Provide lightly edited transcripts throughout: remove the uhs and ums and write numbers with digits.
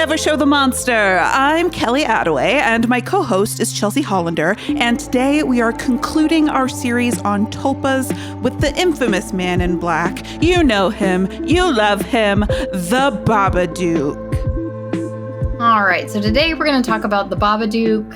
Never Show the Monster. I'm Kelly Attaway, and my co-host is Chelsea Hollander, and today we are concluding our series on Tulpas with the infamous man in black. You know him, you love him, the Babadook. All right, so today we're going to talk about The Babadook.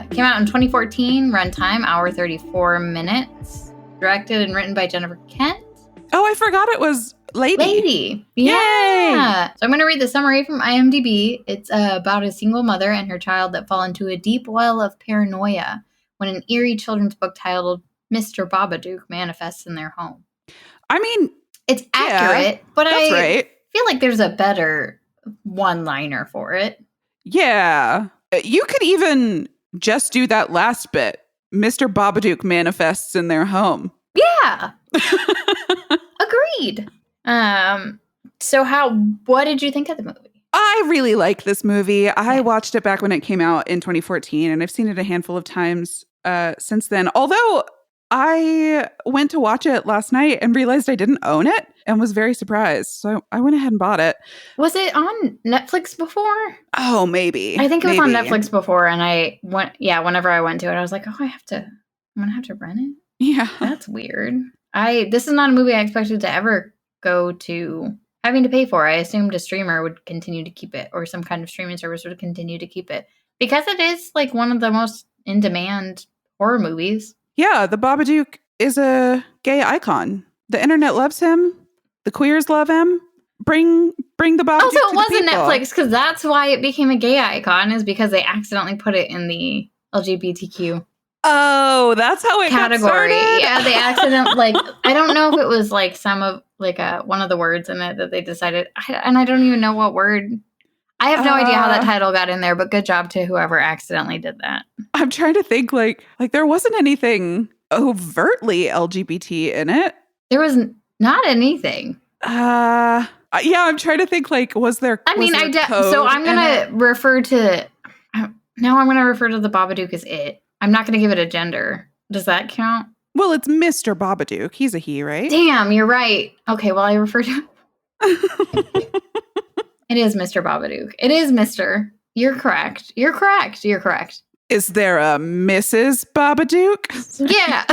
Came out in 2014, runtime, hour 34 minutes. Directed and written by Jennifer Kent. Oh, I forgot it was Lady. Yeah. So I'm going to read the summary from IMDb. It's about a single mother and her child that fall into a deep well of paranoia when an eerie children's book titled Mr. Babadook manifests in their home. I mean, it's accurate, but I right. feel like there's a better one-liner for it. Yeah. You could even just do that last bit. Mr. Babadook manifests in their home. Yeah. Agreed. So what did you think of the movie? I really like this movie. I watched it back when it came out in 2014, and I've seen it a handful of times since then. Although I went to watch it last night and realized I didn't own it and was very surprised. So I went ahead and bought it. Was it on Netflix before? Oh, maybe. I think it was on Netflix before, and whenever I went to it, I was like, I'm gonna have to rent it. Yeah. That's weird. This is not a movie I expected to ever go to having to pay for. I assumed a streamer would continue to keep it, or some kind of streaming service would continue to keep it, because it is like one of the most in-demand horror movies. Yeah, the Babadook is a gay icon. The internet loves him. The queers love him. Bring the Babadook also, it to wasn't the people. Netflix, because that's why it became a gay icon, is because they accidentally put it in the LGBTQ Oh, that's how it category. got started? Yeah, they accidentally, I don't know if it was like some of, one of the words in it that they decided, and I don't even know what word. I have no idea how that title got in there, but good job to whoever accidentally did that. I'm trying to think, like there wasn't anything overtly LGBT in it. There was not anything. Yeah, I'm trying to think, was there so I'm going to refer to, now I'm going to refer to the Babadook as it. I'm not going to give it a gender. Does that count? Well, it's Mr. Babadook. He's a he, right? Damn, you're right. Okay, well, I refer to... It is Mr. Babadook. It is Mr. You're correct. You're correct. You're correct. Is there a Mrs. Babadook? Yeah.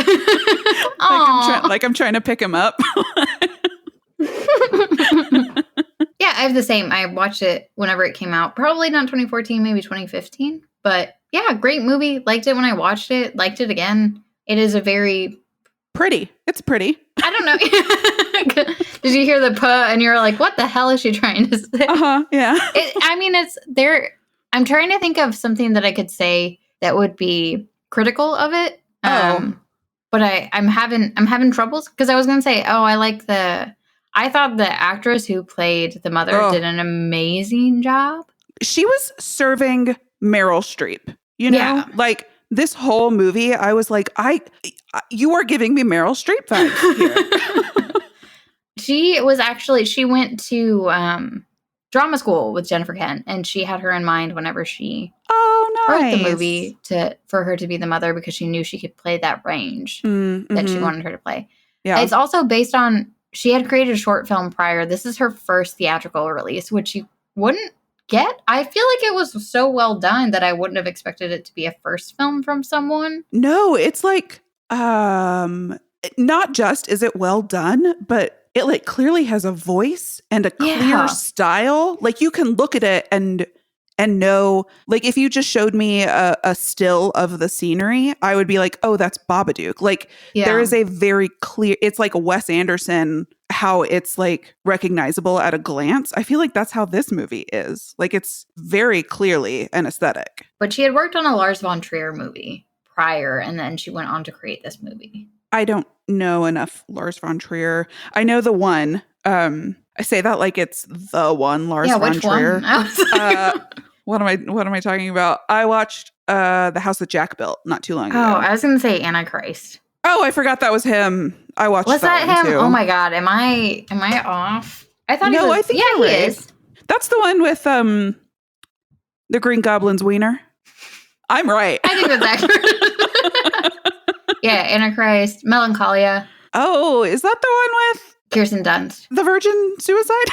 I'm trying to pick him up. Yeah, I have the same. I watched it whenever it came out. Probably not 2014, maybe 2015. But yeah, great movie. Liked it when I watched it. Liked it again. It is a very... Pretty. It's pretty. I don't know. Did you hear the puh and you're like, what the hell is she trying to say? Yeah. It's there. I'm trying to think of something that I could say that would be critical of it. But I'm having troubles, because I was going to say, I thought the actress who played the mother did an amazing job. She was serving Meryl Streep, you know? Yeah. This whole movie, I was like, you are giving me Meryl Streep vibes here. She went to drama school with Jennifer Kent, and she had her in mind whenever she wrote the movie for her to be the mother, because she knew she could play that range that she wanted her to play. Yeah. It's also based on, she had created a short film prior. This is her first theatrical release, which you wouldn't get. I feel like it was so well done that I wouldn't have expected it to be a first film from someone. No, it's not just is it well done, but it clearly has a voice and a clear style. You can look at it and know, if you just showed me a still of the scenery, I would be like, oh, that's Babadook. There is a very clear, it's like Wes Anderson, how it's recognizable at a glance. I feel like that's how this movie is. It's very clearly an aesthetic. But she had worked on a Lars von Trier movie prior, and then she went on to create this movie. I don't know enough Lars von Trier. I know the one. I say that like it's the one Lars von Trier. What am I talking about? I watched The House That Jack Built not too long ago. Oh, I was going to say Antichrist. Oh, I forgot that was him. I watched that one him? too. Oh my god, am I off? I thought he was. I think you're right. He is. That's the one with the Green Goblin's wiener. I'm right. I think that's accurate. Yeah, Antichrist, Melancholia. Oh, is that the one with Kirsten Dunst? The Virgin Suicide?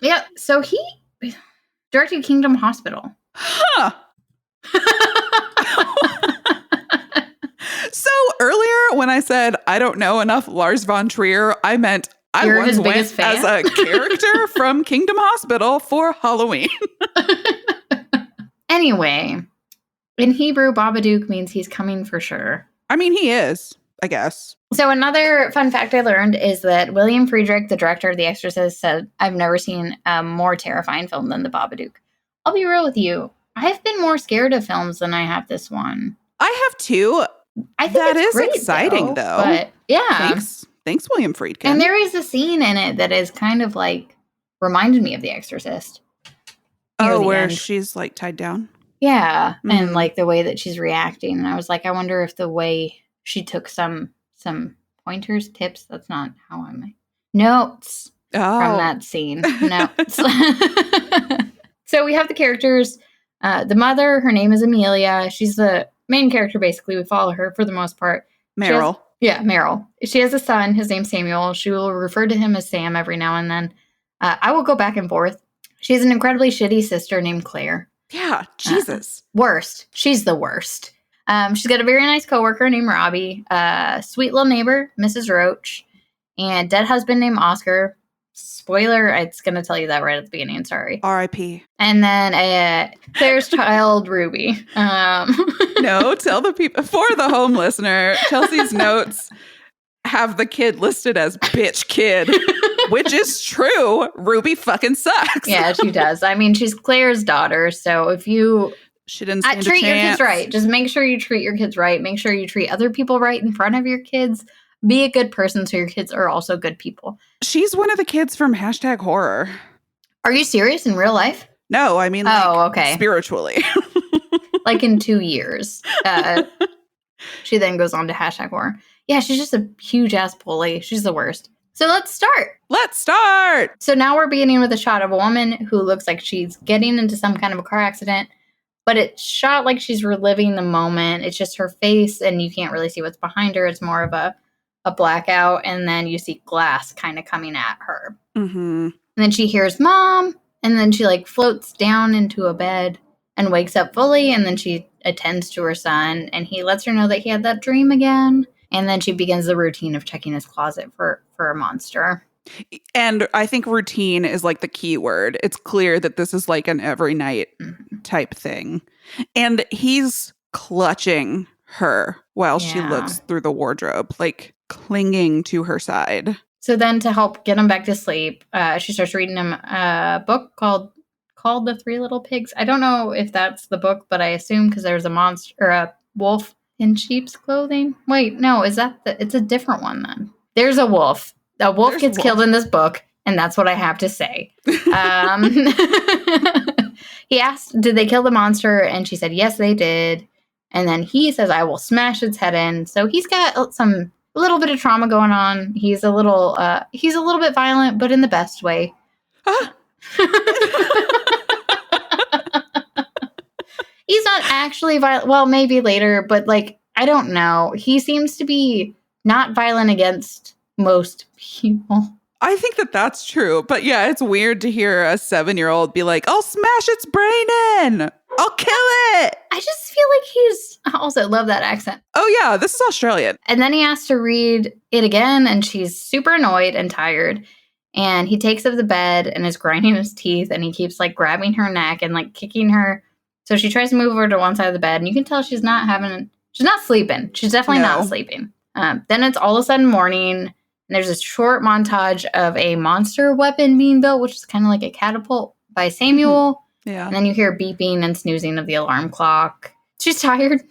Yeah. So directed Kingdom Hospital. Huh. So earlier when I said I don't know enough Lars von Trier, I meant I once went as a character from Kingdom Hospital for Halloween. Anyway, in Hebrew, Babadook means he's coming for sure. I mean, he is, I guess. So another fun fact I learned is that William Friedrich, the director of The Exorcist, said, I've never seen a more terrifying film than The Babadook. I'll be real with you. I've been more scared of films than I have this one. I have too. I think that it's is great, exciting, though. But yeah. Thanks, William Friedkin. And there is a scene in it that is kind of like reminded me of The Exorcist. Oh, where she's like tied down? Yeah. Mm-hmm. And like the way that she's reacting. And I was like, I wonder if the way she took some pointers, tips, that's not how I'm notes from that scene. Notes. So we have the characters. The mother, her name is Amelia. She's the main character, basically. We follow her for the most part. Meryl. Meryl. She has a son. His name's Samuel. She will refer to him as Sam every now and then. I will go back and forth. She has an incredibly shitty sister named Claire. Yeah, Jesus. Worst. She's the worst. She's got a very nice coworker named Robbie, sweet little neighbor, Mrs. Roach, and dead husband named Oscar. Spoiler, it's going to tell you that right at the beginning. Sorry. R.I.P. And then Claire's child, Ruby. No, tell the people. For the home listener, Chelsea's notes have the kid listed as bitch kid, which is true. Ruby fucking sucks. Yeah, she does. I mean, she's Claire's daughter, so if you... She didn't stand treat a your chance. kids right. Just make sure you treat your kids right. Make sure you treat other people right in front of your kids. Be a good person so your kids are also good people. She's one of the kids from #horror. Are you serious in real life? No, I mean, okay. Spiritually. Like in 2 years. She then goes on to #horror. Yeah, she's just a huge ass bully. She's the worst. So let's start. So now we're beginning with a shot of a woman who looks like she's getting into some kind of a car accident, but it's shot like she's reliving the moment. It's just her face, and you can't really see what's behind her. It's more of a blackout, and then you see glass kind of coming at her. Mm-hmm. And then she hears Mom, and then she like floats down into a bed and wakes up fully, and then she attends to her son, and he lets her know that he had that dream again. And then she begins the routine of checking his closet for a monster. And I think routine is like the key word. It's clear that this is like an every night type thing. And he's clutching her while she looks through the wardrobe, like clinging to her side. So then to help get him back to sleep, she starts reading him a book called The Three Little Pigs. I don't know if that's the book, but I assume because there's a monster or a wolf in sheep's clothing. Wait, no, is that it's a different one then. There's a wolf. A wolf gets killed in this book, and that's what I have to say. He asked, did they kill the monster? And she said, yes, they did. And then he says, I will smash its head in. So he's got a little bit of trauma going on. He's a little bit violent, but in the best way. He's not actually violent. Well, maybe later, but like, I don't know. He seems to be not violent against most people. I think that's true. But yeah, it's weird to hear a 7-year-old be like, I'll smash its brain in. I'll kill it. I just feel like I also love that accent. Oh yeah, this is Australian. And then he asks to read it again, and she's super annoyed and tired. And he takes up the bed and is grinding his teeth, and he keeps like grabbing her neck and like kicking her. So she tries to move over to one side of the bed, and you can tell she's not sleeping. She's definitely not sleeping. Then it's all of a sudden morning, and there's a short montage of a monster weapon being built, which is kind of like a catapult by Samuel. Mm-hmm. Yeah. And then you hear beeping and snoozing of the alarm clock. She's tired.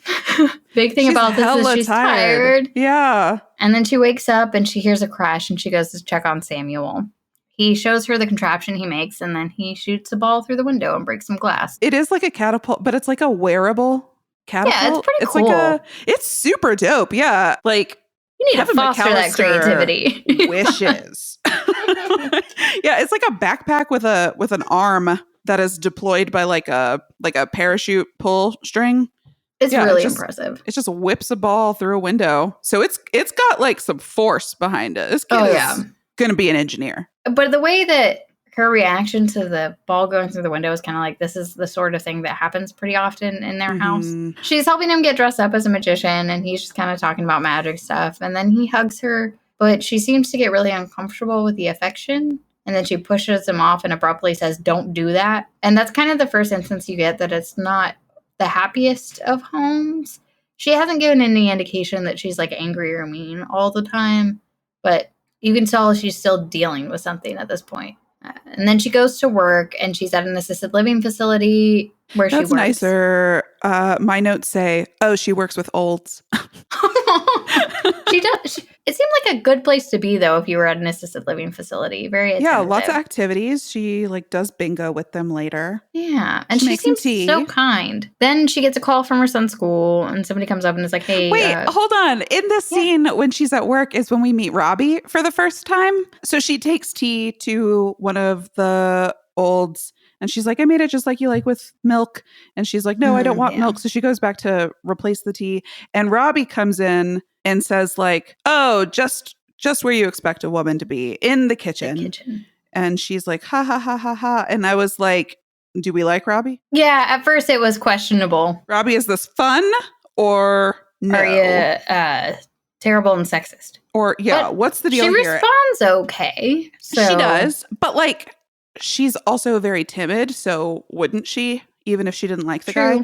Big thing about this is she's tired. Yeah. And then she wakes up and she hears a crash, and she goes to check on Samuel. He shows her the contraption he makes, and then he shoots a ball through the window and breaks some glass. It is like a catapult, but it's like a wearable catapult. Yeah, it's pretty it's cool. Like it's super dope. Yeah. Like, you need to foster that creativity. Wishes. Yeah, it's like a backpack with an arm that is deployed by like a parachute pull string. It's really impressive. It just whips a ball through a window. So it's got like some force behind it. This kid is going to be an engineer. But the way that her reaction to the ball going through the window is kind of like, this is the sort of thing that happens pretty often in their house. She's helping him get dressed up as a magician, and he's just kind of talking about magic stuff. And then he hugs her, but she seems to get really uncomfortable with the affection. And then she pushes him off and abruptly says, don't do that. And that's kind of the first instance you get that it's not the happiest of homes. She hasn't given any indication that she's like angry or mean all the time, but you can tell she's still dealing with something at this point. And then she goes to work, and she's at an assisted living facility where she works. That's nicer. My notes say, oh, she works with olds. She does. It seemed like a good place to be, though, if you were at an assisted living facility. Very attentive. Yeah, lots of activities. She like does bingo with them later. Yeah, and she seems so kind. Then she gets a call from her son's school, and somebody comes up and is like, hey. Wait, hold on. In this scene, when she's at work is when we meet Robbie for the first time. So she takes tea to one of the olds. And she's like, I made it just like you like with milk. And she's like, no, I don't want milk. So she goes back to replace the tea. And Robbie comes in and says like, oh, just where you expect a woman to be, in the kitchen. And she's like, ha, ha, ha, ha, ha. And I was like, do we like Robbie? Yeah, at first it was questionable. Robbie, is this fun or no? Are you terrible and sexist? Or, yeah, but what's the deal here? She responds okay. So. She does. But like, she's also very timid, so wouldn't she? Even if she didn't like the guy.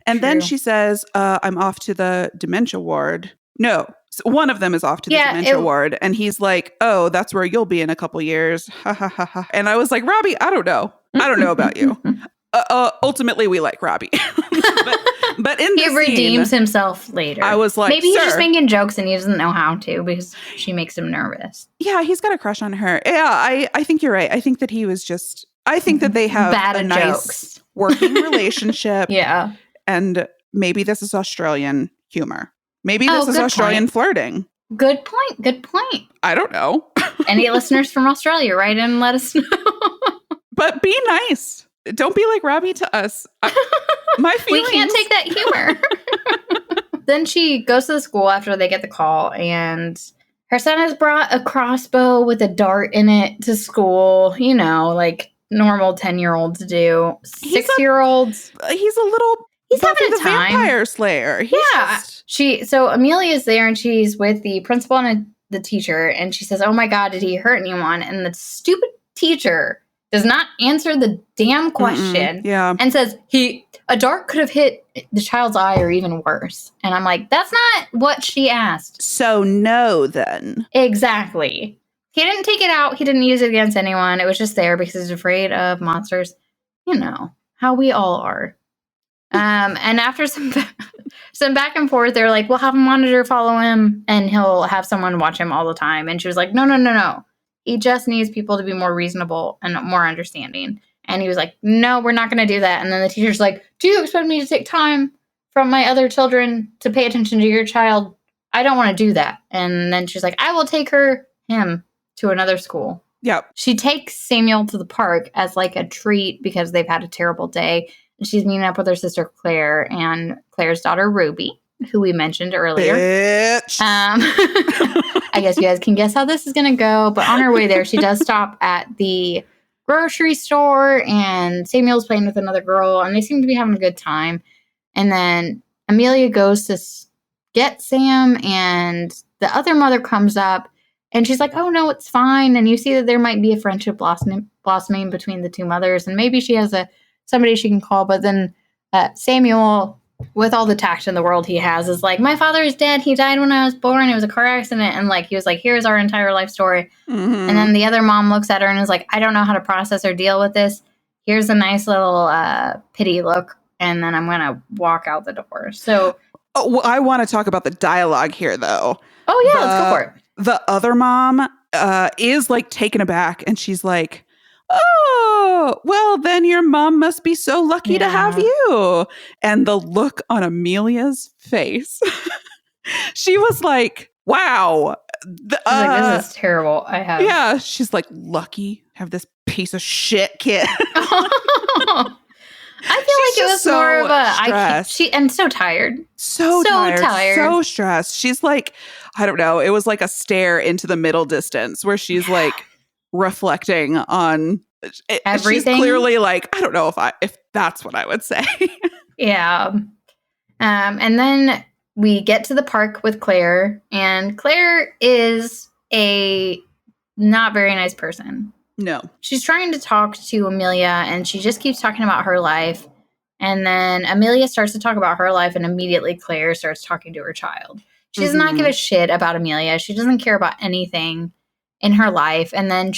And then she says, I'm off to the dementia ward. No, one of them is off to the dementia ward. And he's like, oh, that's where you'll be in a couple years. Ha, ha, ha, ha. And I was like, Robbie, I don't know. I don't know about you. Ultimately, we like Robbie. but in this he redeems himself later. I was like, maybe he's just making jokes and he doesn't know how to because she makes him nervous. Yeah, he's got a crush on her. Yeah, I think you're right. I think that he was just. I think that they have a nice working relationship. Yeah, and maybe this is Australian humor. Maybe this is Australian flirting. Good point. Good point. I don't know. Any listeners from Australia, write in and let us know. But be nice. Don't be like Robbie to us. My feelings. We can't take that humor. Then she goes to the school after they get the call, and her son has brought a crossbow with a dart in it to school. You know, like normal 10-year-olds do. 6-year-olds. He's a little. He's having a time. Vampire Slayer. So Amelia's there, and she's with the principal and the teacher, and she says, "Oh my God, did he hurt anyone?" And the stupid teacher does not answer the damn question. And says a dart could have hit the child's eye or even worse. And I'm like, that's not what she asked. So no, then. Exactly. He didn't take it out. He didn't use it against anyone. It was just there because he's afraid of monsters. You know how we all are. And after some back and forth, they're like, we'll have a monitor follow him and he'll have someone watch him all the time. And she was like, no. He just needs people to be more reasonable and more understanding. And he was like, no, we're not going to do that. And then the teacher's like, do you expect me to take time from my other children to pay attention to your child? I don't want to do that. And then she's like, I will take him to another school. Yep. She takes Samuel to the park as like a treat because they've had a terrible day. And she's meeting up with her sister Claire and Claire's daughter Ruby, who we mentioned earlier. Bitch. I guess you guys can guess how this is going to go. But on her way there, she does stop at the grocery store, and Samuel's playing with another girl, and they seem to be having a good time. And then Amelia goes to get Sam, and the other mother comes up, and she's like, oh, no, it's fine. And you see that there might be a friendship blossoming between the two mothers, and maybe she has somebody she can call. But then Samuel, with all the tact in the world he has, is like, my father is dead. He died when I was born. It was a car accident. And like, he was like, here's our entire life story. Mm-hmm. And then the other mom looks at her and is like, I don't know how to process or deal with this. Here's a nice little pity look. And then I'm going to walk out the door. So I want to talk about the dialogue here, though. Oh, yeah, let's go for it. The other mom is like taken aback, and she's like, oh, well, then your mom must be so lucky to have you. And the look on Amelia's face, she was like, wow. Like, this is terrible. Yeah, she's like, lucky have this piece of shit kid. I feel like it was so more of a and so tired. So tired. So stressed. She's like, I don't know. It was like a stare into the middle distance where she's like reflecting on She's clearly like, I don't know if that's what I would say. Yeah. And then we get to the park with Claire, and Claire is a not very nice person. No. She's trying to talk to Amelia, and she just keeps talking about her life. And then Amelia starts to talk about her life, and immediately Claire starts talking to her child. She does not give a shit about Amelia. She doesn't care about anything in her life. And then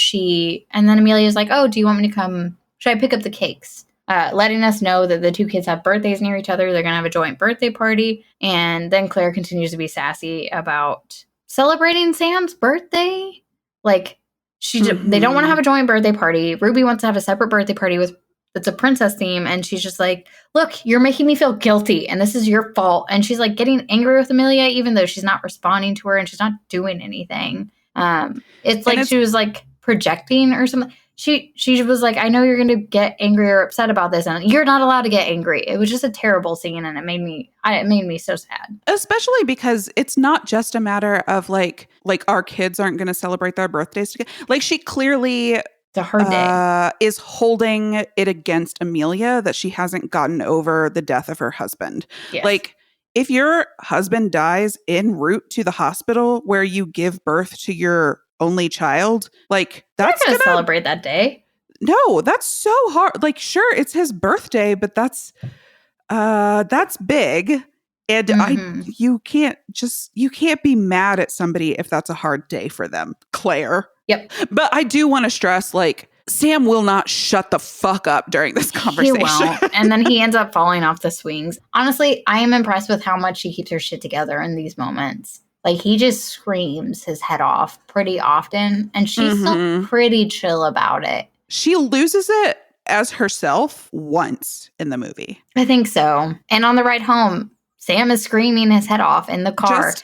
Amelia's like, oh, do you want me to come? Should I pick up the cakes? Letting us know that the two kids have birthdays near each other. They're going to have a joint birthday party. And then Claire continues to be sassy about celebrating Sam's birthday. Like, they don't want to have a joint birthday party. Ruby wants to have a separate birthday party that's a princess theme. And she's just like, look, you're making me feel guilty. And this is your fault. And she's like getting angry with Amelia, even though she's not responding to her and she's not doing anything. She was like projecting or something. She was like, I know you're going to get angry or upset about this, and you're not allowed to get angry. It was just a terrible scene, and it made me so sad. Especially because it's not just a matter of like our kids aren't going to celebrate their birthdays together. Like, she clearly it's a hard day. Is holding it against Amelia that she hasn't gotten over the death of her husband. Yes. Like, if your husband dies en route to the hospital where you give birth to your only child, like, that's gonna celebrate that day. No, that's so hard. Like, sure, it's his birthday, but that's big. And you can't be mad at somebody if that's a hard day for them, Claire. Yep. But I do want to stress, like, Sam will not shut the fuck up during this conversation. He won't. And then he ends up falling off the swings. Honestly, I am impressed with how much she keeps her shit together in these moments. Like, he just screams his head off pretty often, and she's still pretty chill about it. She loses it as herself once in the movie. I think so. And on the ride home, Sam is screaming his head off in the car.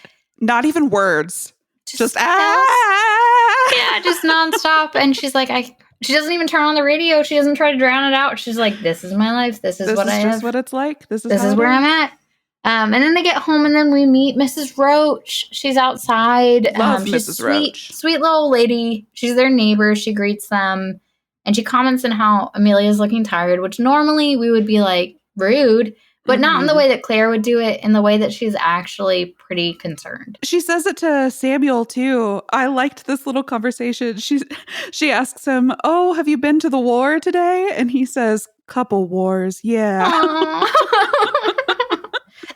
Not even words. Just yeah, just nonstop. And she's like, she doesn't even turn on the radio. She doesn't try to drown it out. She's like, this is my life. This is what I have. This is what it's like. This is where I'm at. And then they get home, and then we meet Mrs. Roach. She's outside. She's Mrs. Roach. Sweet little lady. She's their neighbor. She greets them. And she comments on how Amelia's looking tired, which normally we would be like, rude. But not in the way that Claire would do it, in the way that she's actually pretty concerned. She says it to Samuel, too. I liked this little conversation. She asks him, oh, have you been to the war today? And he says, couple wars, yeah.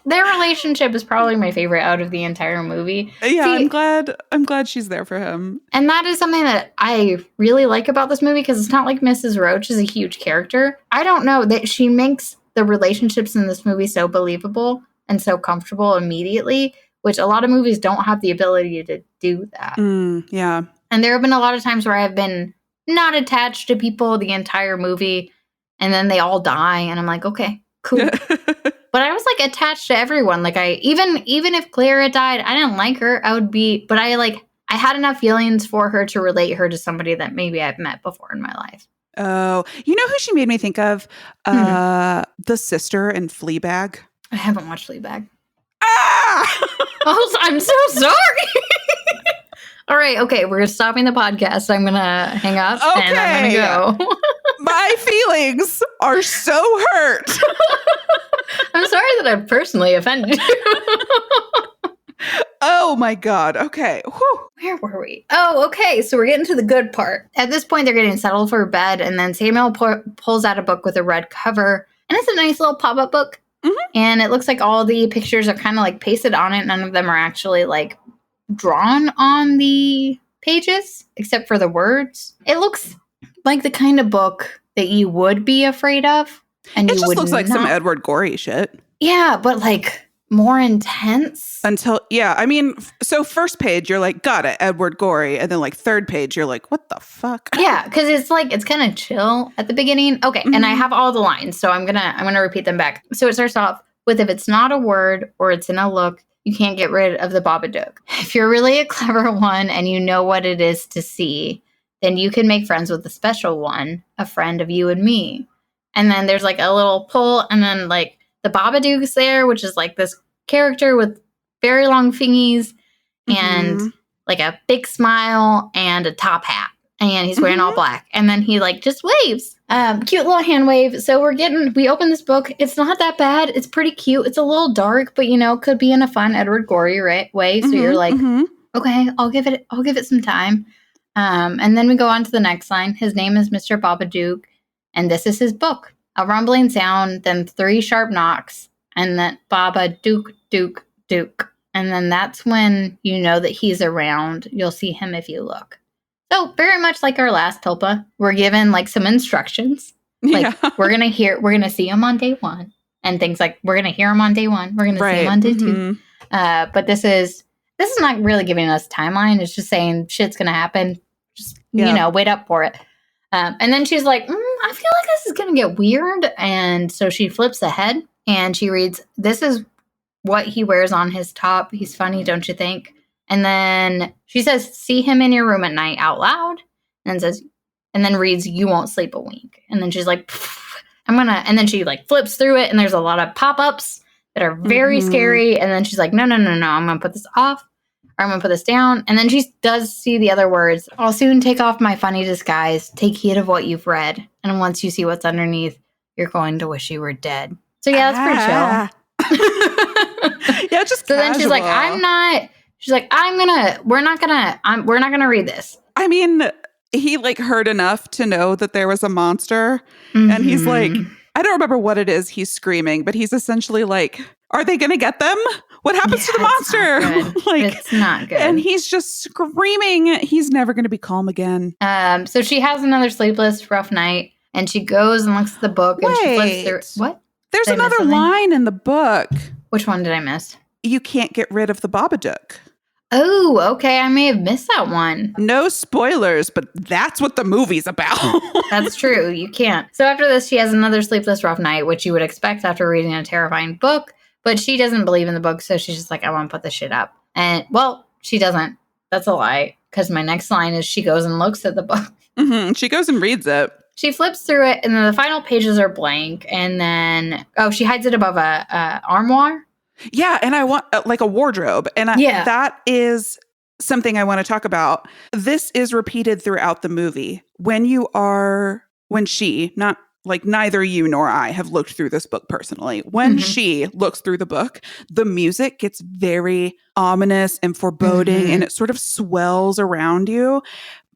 Their relationship is probably my favorite out of the entire movie. Yeah, I'm glad she's there for him. And that is something that I really like about this movie, because it's not like Mrs. Roach is a huge character. I don't know, that she makes the relationships in this movie so believable and so comfortable immediately, which a lot of movies don't have the ability to do that. Yeah. And there have been a lot of times where I've been not attached to people the entire movie, and then they all die, and I'm like, okay, cool. But I was like attached to everyone. Like, even if Claire had died, I didn't like her. But I had enough feelings for her to relate her to somebody that maybe I've met before in my life. Oh, you know who she made me think of? The sister in Fleabag. I haven't watched Fleabag. Ah! Oh, I'm so sorry. All right, okay, we're stopping the podcast. I'm gonna hang up and I'm gonna go. My feelings are so hurt. I'm sorry that I've personally offended you. Oh my God. Okay. Whew. Where were we? Oh, okay. So we're getting to the good part. At this point, they're getting settled for bed, and then Samuel pulls out a book with a red cover, and it's a nice little pop-up book. And it looks like all the pictures are kind of like pasted on it. None of them are actually like drawn on the pages, except for the words. It looks like the kind of book that you would be afraid of. And it just looks like some Edward Gorey shit. Yeah, but like more intense. I mean, so first page, you're like, got it, Edward Gorey. And then like third page, you're like, what the fuck? Yeah, because it's kind of chill at the beginning. Okay, and I have all the lines, so I'm gonna repeat them back. So it starts off with, if it's not a word or it's in a look, you can't get rid of the Babadook. If you're really a clever one and you know what it is to see, then you can make friends with the special one, a friend of you and me. And then there's like a little pull, and then like the Babadook's there, which is like this character with very long fingies and like a big smile and a top hat. and he's wearing all black. And then he like just waves. Cute little hand wave. So we open this book. It's not that bad. It's pretty cute. It's a little dark, but could be in a fun Edward Gorey way. So you're like, okay, I'll give it some time. And then we go on to the next line. His name is Mr. Babadook, and this is his book. A rumbling sound, then 3 sharp knocks, and then Babadook, Duke, Duke. And then that's when you know that he's around. You'll see him if you look. So very much like our last Tulpa, we're given like some instructions. Like we're going to see him on day 1. And things like we're going to hear him on day 1. We're going to see him on day 2. But this is not really giving us a timeline. It's just saying shit's going to happen. Just, wait up for it. And then she's like, I feel like this is going to get weird. And so she flips ahead and she reads, this is what he wears on his top. He's funny, don't you think? And then she says, see him in your room at night out loud. And then reads, you won't sleep a wink. And then she's like, and then she like flips through it. And there's a lot of pop-ups that are very scary. And then she's like, no, I'm going to put this off. Or I'm going to put this down. And then she does see the other words. I'll soon take off my funny disguise. Take heed of what you've read. And once you see what's underneath, you're going to wish you were dead. So yeah, that's pretty chill. Yeah, just so casual. Then she's like, we're not gonna read this. I mean, he like heard enough to know that there was a monster. And he's like, I don't remember what it is he's screaming, but he's essentially like, are they going to get them? What happens to the monster? It's not good. And he's just screaming. He's never going to be calm again. So she has another sleepless, rough night, and she goes and looks at the book and she flips through. What? There's another line in the book. Which one did I miss? You can't get rid of the Babadook. Oh, okay. I may have missed that one. No spoilers, but that's what the movie's about. That's true. You can't. So after this, she has another sleepless, rough night, which you would expect after reading a terrifying book. But she doesn't believe in the book, so she's just like, I want to put this shit up. And, well, she doesn't. That's a lie. Because my next line is she goes and looks at the book. She goes and reads it. She flips through it, and then the final pages are blank. And then, she hides it above a armoire. Yeah, and I want like a wardrobe. And that is something I want to talk about. This is repeated throughout the movie. Neither you nor I have looked through this book personally. When she looks through the book, the music gets very ominous and foreboding, and it sort of swells around you.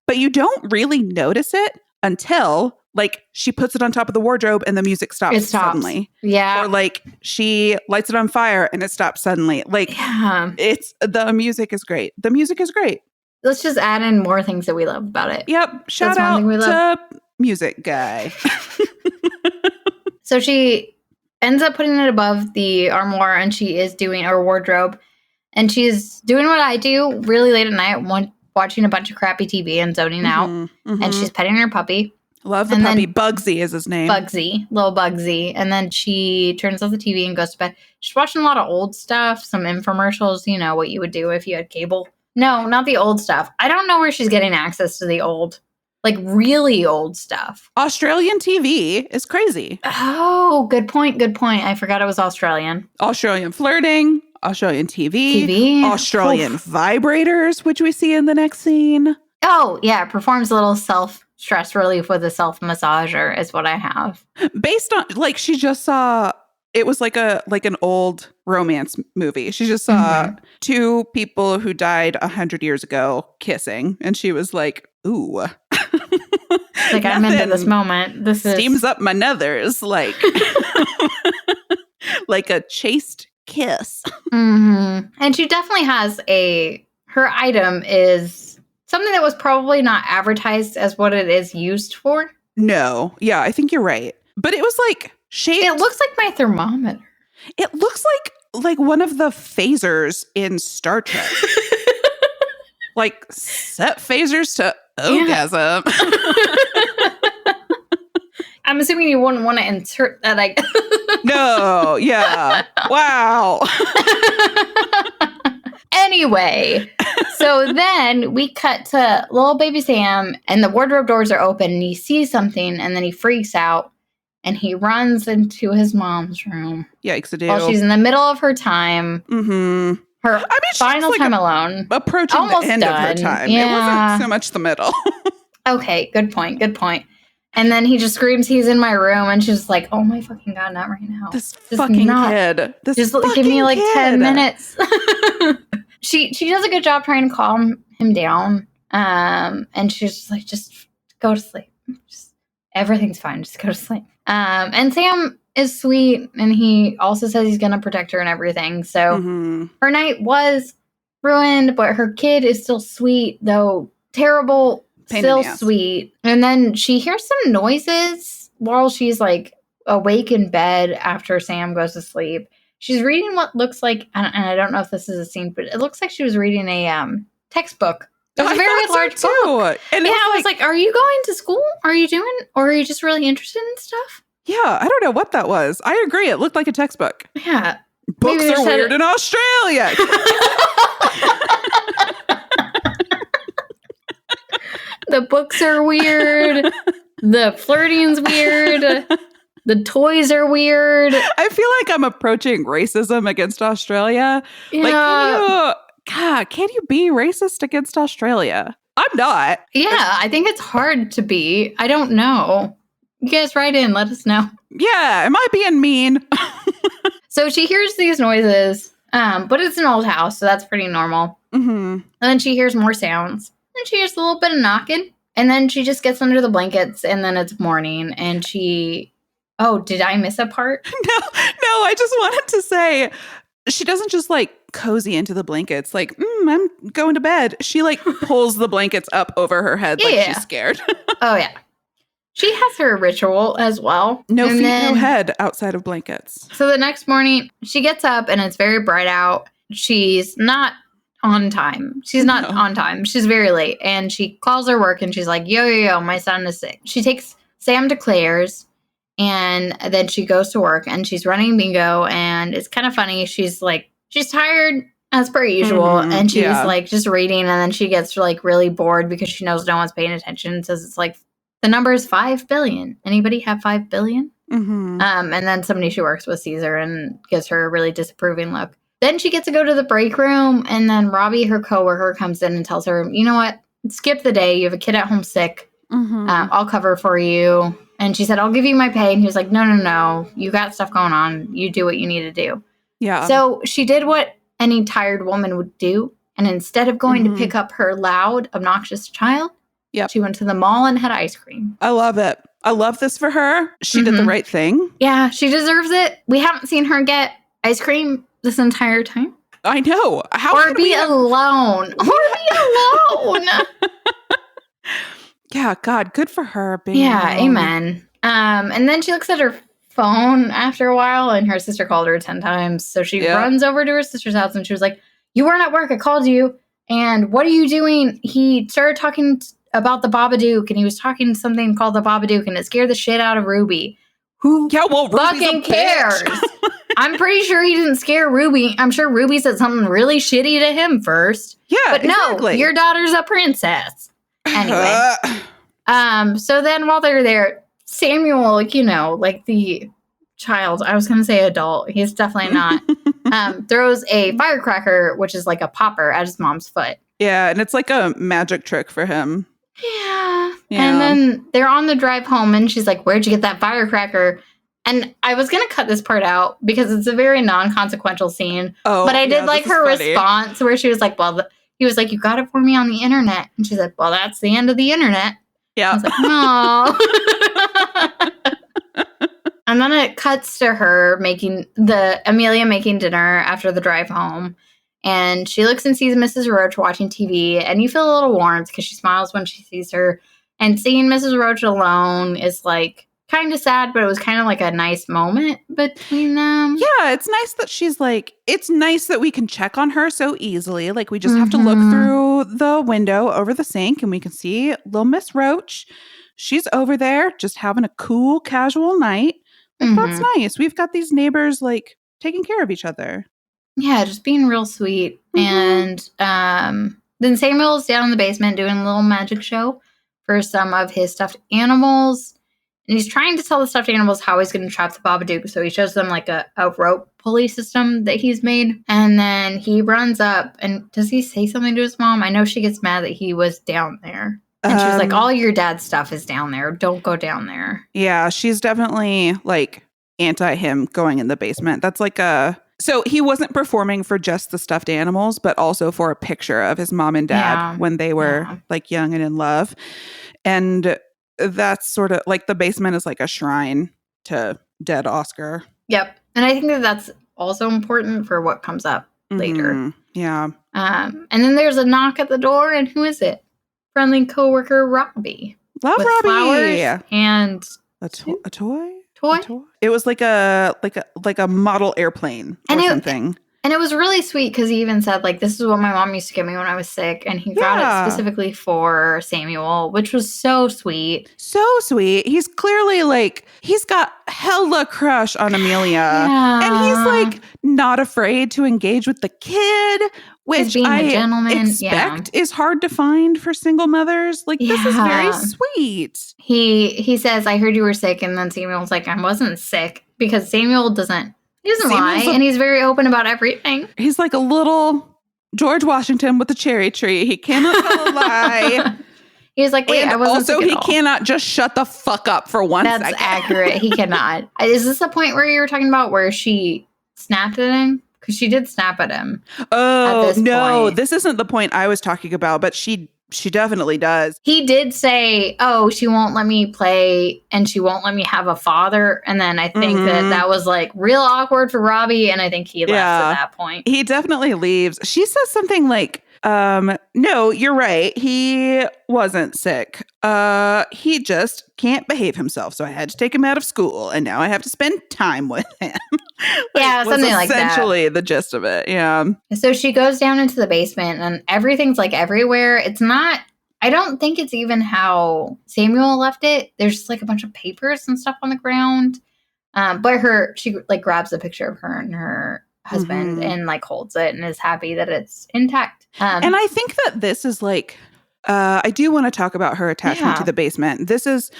But you don't really notice it until like she puts it on top of the wardrobe and the music stops suddenly. Yeah. Or like she lights it on fire and it stops suddenly. Like the music is great. The music is great. Let's just add in more things that we love about it. Yep. Shout out to music guy. So she ends up putting it above the armoire and she is doing her wardrobe. And she's doing what I do really late at night, watching a bunch of crappy TV and zoning out. And she's petting her puppy. Love the puppy. Bugsy is his name. Little Bugsy. And then she turns off the TV and goes to bed. She's watching a lot of old stuff, some infomercials, what you would do if you had cable. No, not the old stuff. I don't know where she's getting access to the old, like really old stuff. Australian TV is crazy. Oh, good point. I forgot it was Australian. Australian flirting, Australian TV. Australian vibrators, which we see in the next scene. Oh, yeah. Performs a little self-stress relief with a self-massager is what I have. Based on, like, she just saw, it was like an old romance movie. She just saw 2 people who died 100 years ago kissing. And she was like, ooh. Like, I'm into this moment. This steams up my nethers, like, like a chaste kiss. And she definitely has her item is something that was probably not advertised as what it is used for. No. Yeah, I think you're right. But it was like shaped. It looks like my thermometer. It looks like one of the phasers in Star Trek. Like set phasers to orgasm. I'm assuming you wouldn't want to insert that. No. Yeah. Wow. Anyway, so then we cut to little baby Sam and the wardrobe doors are open and he sees something and then he freaks out and he runs into his mom's room. Yikes, while she's in the middle of her time. Final time alone. Approaching almost the end of her time. Yeah. It wasn't so much the middle. Okay, good point. Good point. And then he just screams, he's in my room. And she's like, oh my fucking God, not right now. This fucking kid. Just give me like 10 minutes. She does a good job trying to calm him down. And she's just like, just go to sleep. Everything's fine. Just go to sleep. And Sam is sweet. And he also says he's going to protect her and everything. So her night was ruined, but her kid is still sweet, though terrible. Still sweet. And then she hears some noises while she's like awake in bed after Sam goes to sleep. She's reading what looks like, and I don't know if this is a scene, but it looks like she was reading a textbook. It was a very large book. And I was like, are you going to school? Are you just really interested in stuff? Yeah, I don't know what that was. I agree. It looked like a textbook. Yeah. Books are weird in Australia. The books are weird. The flirting's weird. The toys are weird. I feel like I'm approaching racism against Australia. Yeah. Like, can you be racist against Australia? I'm not. Yeah, I think it's hard to be. I don't know. You guys write in. Let us know. Yeah, am I being mean? So she hears these noises, but it's an old house, so that's pretty normal. And then she hears more sounds. And she hears a little bit of knocking. And then she just gets under the blankets, and then it's morning. And she... Oh, did I miss a part? No, I just wanted to say, she doesn't just like cozy into the blankets, like, I'm going to bed. She like pulls the blankets up over her head like she's scared. Oh, yeah. She has her ritual as well. No feet, no head outside of blankets. So the next morning, she gets up, and it's very bright out. She's not on time. She's not on time. She's very late. And she calls her work, and she's like, yo, my son is sick. She takes Sam to Claire's. And then she goes to work, and she's running bingo, and it's kind of funny. She's tired as per usual, and she's like just reading, and then she gets like really bored because she knows no one's paying attention. And says it's like the number is 5 billion. Anybody have 5 billion? And then somebody she works with sees her and gives her a really disapproving look. Then she gets to go to the break room, and then Robbie, her coworker, comes in and tells her, you know what? Skip the day. You have a kid at home sick. I'll cover for you. And she said, I'll give you my pay. And he was like, no. You got stuff going on. You do what you need to do. Yeah. So she did what any tired woman would do. And instead of going to pick up her loud, obnoxious child, she went to the mall and had ice cream. I love it. I love this for her. She did the right thing. Yeah, she deserves it. We haven't seen her get ice cream this entire time. I know. Or be alone. Yeah, God, good for her. Amen. And then she looks at her phone after a while, and her sister called her 10 times. So she runs over to her sister's house, and she was like, you weren't at work. I called you. And what are you doing? He started talking about the Babadook, and he was talking something called the Babadook, and it scared the shit out of Ruby. Who fucking cares? I'm pretty sure he didn't scare Ruby. I'm sure Ruby said something really shitty to him first. Yeah, but no, your daughter's a princess. Anyway, so then while they're there, Samuel, like the child, I was going to say adult, he's definitely not, throws a firecracker, which is like a popper, at his mom's foot. Yeah, and it's like a magic trick for him. Yeah. And then they're on the drive home, and she's like, where'd you get that firecracker? And I was going to cut this part out because it's a very non-consequential scene. Oh, but I did like her response where she was like, he was like, you got it for me on the internet. And she said, well, that's the end of the internet. Yeah. I was like, no. And then it cuts to her Amelia making dinner after the drive home. And she looks and sees Mrs. Roach watching TV. And you feel a little warmth because she smiles when she sees her. And seeing Mrs. Roach alone is like kind of sad, but it was kind of like a nice moment between them. Yeah, it's nice that she's like, it's nice that we can check on her so easily. Like, we just have to look through the window over the sink, and we can see little Miss Roach. She's over there just having a cool, casual night. Like, that's nice. We've got these neighbors, like, taking care of each other. Yeah, just being real sweet. And then Samuel's down in the basement doing a little magic show for some of his stuffed animals. And he's trying to tell the stuffed animals how he's going to trap the Babadook. So he shows them like a rope pulley system that he's made. And then he runs up, and does he say something to his mom? I know she gets mad that he was down there. And she was like, all your dad's stuff is down there. Don't go down there. Yeah, she's definitely like anti him going in the basement. That's like so he wasn't performing for just the stuffed animals, but also for a picture of his mom and dad when they were like young and in love. And that's sort of like the basement is like a shrine to dead Oscar. Yep. And I think that that's also important for what comes up later. Yeah. And then there's a knock at the door, and who is it? Friendly coworker Robbie. Love with Robbie. Flowers and a toy. Toy? It was like a model airplane or something. And it was really sweet because he even said, like, this is what my mom used to give me when I was sick. And he got it specifically for Samuel, which was so sweet. So sweet. He's clearly like, he's got hella crush on Amelia. And he's like not afraid to engage with the kid, which I expect is hard to find for single mothers. Like, this is very sweet. He says, I heard you were sick. And then Samuel's like, I wasn't sick, because Samuel doesn't. He doesn't lie, and he's very open about everything. He's like a little George Washington with a cherry tree. He cannot tell a lie. He's like, wait, I wasn't sick at all. Also, he cannot just shut the fuck up for 1 second. That's accurate. He cannot. Is this the point where you were talking about where she snapped at him? Because she did snap at him. Oh, no. This isn't the point I was talking about, but she definitely does. He did say, oh, she won't let me play and she won't let me have a father. And then I think that was like real awkward for Robbie. And I think he left at that point. He definitely leaves. She says something like, no, you're right. He wasn't sick. He just can't behave himself. So I had to take him out of school and now I have to spend time with him. Something like that. Essentially the gist of it. Yeah. So she goes down into the basement and everything's like everywhere. It's not, I don't think it's even how Samuel left it. There's just like a bunch of papers and stuff on the ground. But she like grabs a picture of her and her husband and like holds it and is happy that it's intact. And I think that this is like, I do want to talk about her attachment to the basement. This is,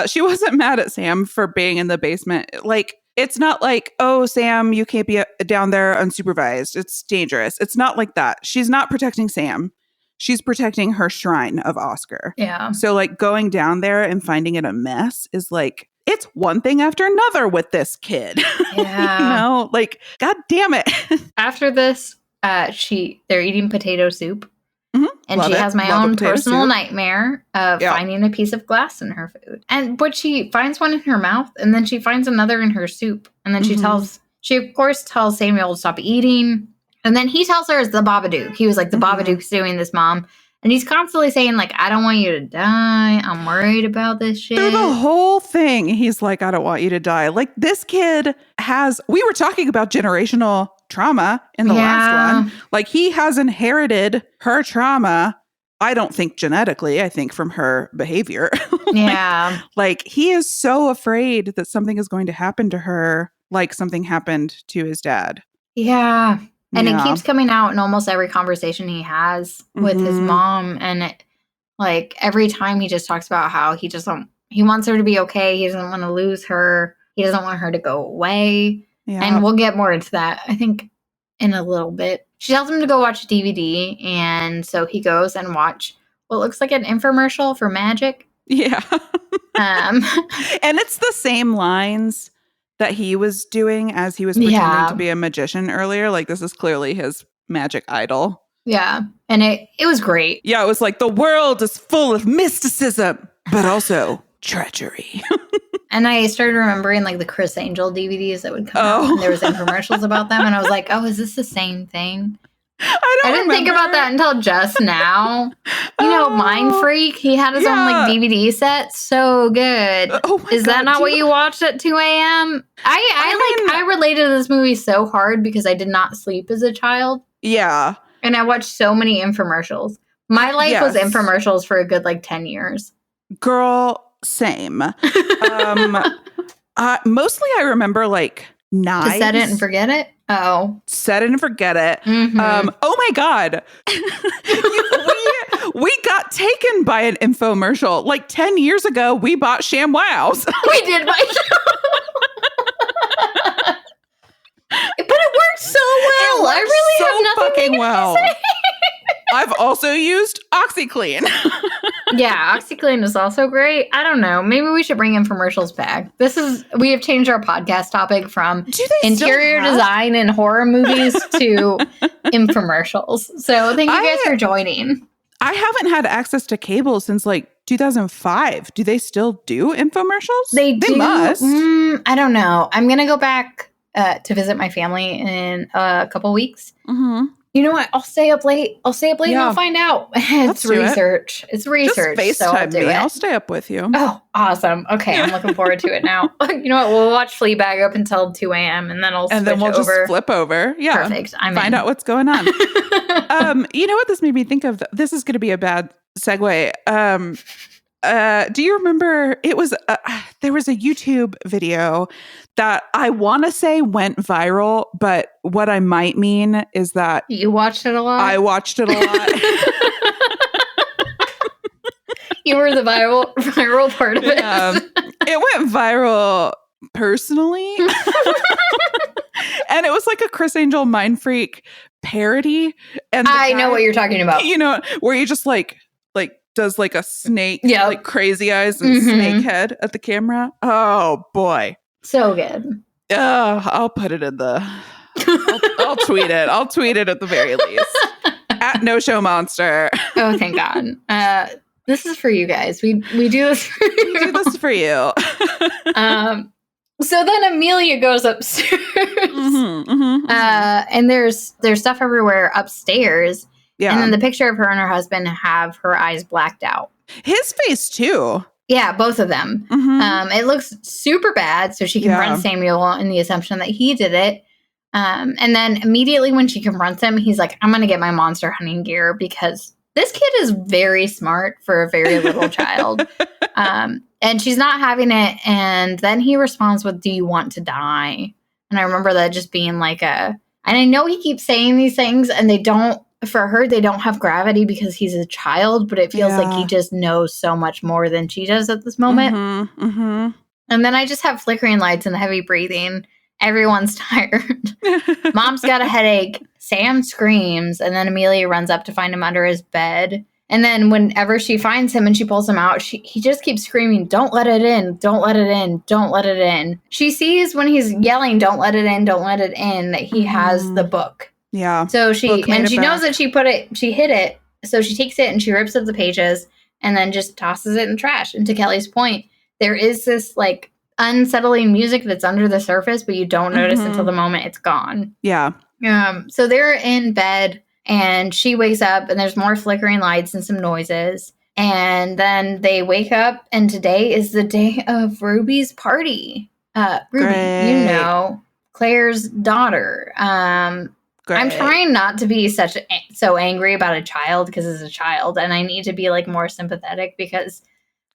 she wasn't mad at Sam for being in the basement. Like, it's not like, oh, Sam, you can't be down there unsupervised. It's dangerous. It's not like that. She's not protecting Sam. She's protecting her shrine of Oscar. Yeah. So like going down there and finding it a mess is like, it's one thing after another with this kid. Yeah. You know, like, God damn it. After this, they're eating potato soup. And she has my own personal nightmare of finding a piece of glass in her food. But she finds one in her mouth, and then she finds another in her soup. And then she of course tells Samuel to stop eating. And then he tells her it's the Babadook. He was like, the Babadook's doing this, Mom. And he's constantly saying, like, I don't want you to die. I'm worried about this shit. Through the whole thing, he's like, I don't want you to die. Like, this kid we were talking about generational trauma in the last one. Like, he has inherited her trauma. I don't think genetically, I think from her behavior. Like, he is so afraid that something is going to happen to her, like something happened to his dad. Yeah. And it keeps coming out in almost every conversation he has with his mom. And like every time he just talks about how he wants her to be okay. He doesn't want to lose her. He doesn't want her to go away. Yeah. And we'll get more into that, I think, in a little bit. She tells him to go watch a DVD. And so he goes and watch what looks like an infomercial for magic. Yeah. And it's the same lines that he was doing as he was pretending to be a magician earlier. Like, this is clearly his magic idol. Yeah. And it was great. Yeah, it was like, the world is full of mysticism, but also treachery. And I started remembering like the Chris Angel DVDs that would come out, and there was infomercials about them. And I was like, oh, is this the same thing? I didn't think about that until just now. You know, Mind Freak, he had his own like DVD set. So good. Is that not what you watched at 2 a.m.? I related to this movie so hard because I did not sleep as a child. Yeah. And I watched so many infomercials. My life was infomercials for a good like 10 years. Girl, same. Mostly I remember like knives. To set it and forget it? Oh. Set it and forget it. Oh my God. we got taken by an infomercial. Like 10 years ago, we bought ShamWows. We did buy But it worked so well. I really have nothing fucking well. I've also used OxyClean. Yeah, OxyClean is also great. I don't know. Maybe we should bring infomercials back. We have changed our podcast topic from interior design and horror movies to infomercials. So thank you guys for joining. I haven't had access to cable since like 2005. Do they still do infomercials? They must. I don't know. I'm going to go back to visit my family in a couple weeks. Mm-hmm. You know what? I'll stay up late. And I'll find out. It's research. It's research. Just FaceTime me. I'll stay up with you. Oh, awesome. Okay, I'm looking forward to it now. You know what? We'll watch Fleabag up until 2 a.m. and then we'll just flip over. Yeah. Perfect. Find out what's going on. You know what this made me think of? This is going to be a bad segue. Do you remember there was a YouTube video that I want to say went viral, but what I might mean is that you watched it a lot. I watched it a lot. You were the viral part of it. It went viral personally. And it was like a Chris Angel Mind Freak parody. And I know what you're talking about. You know, where you just like does like a snake, like crazy eyes and snake head at the camera. Oh boy. So good. I'll put it in the I'll tweet it. I'll tweet it at the very least. At No Show Monster. Oh, thank God. This is for you guys. We do this for you. We do this for you. So then Amelia goes upstairs. And there's stuff everywhere upstairs. Yeah. And then the picture of her and her husband have her eyes blacked out. His face too. Yeah, both of them. It looks super bad, so she confronts Samuel in the assumption that he did it. And then immediately when she confronts him, he's like, I'm going to get my monster hunting gear because this kid is very smart for a very little child. And she's not having it. And then he responds with, do you want to die? And I remember that just being like and I know he keeps saying these things and they don't have gravity because he's a child, but it feels like he just knows so much more than she does at this moment. And then I just have flickering lights and heavy breathing. Everyone's tired. Mom's got a headache. Sam screams. And then Amelia runs up to find him under his bed. And then whenever she finds him and she pulls him out, he just keeps screaming, don't let it in, don't let it in, don't let it in. She sees when he's yelling, don't let it in, don't let it in, that he has the book. Yeah. So she knows that she hid it. So she takes it and she rips up the pages and then just tosses it in the trash. And to Kelly's point, there is this like unsettling music that's under the surface, but you don't notice until the moment it's gone. Yeah. So they're in bed and she wakes up and there's more flickering lights and some noises. And then they wake up and today is the day of Ruby's party. Ruby, you know, Claire's daughter. I'm trying not to be so angry about a child because it's a child, and I need to be like more sympathetic because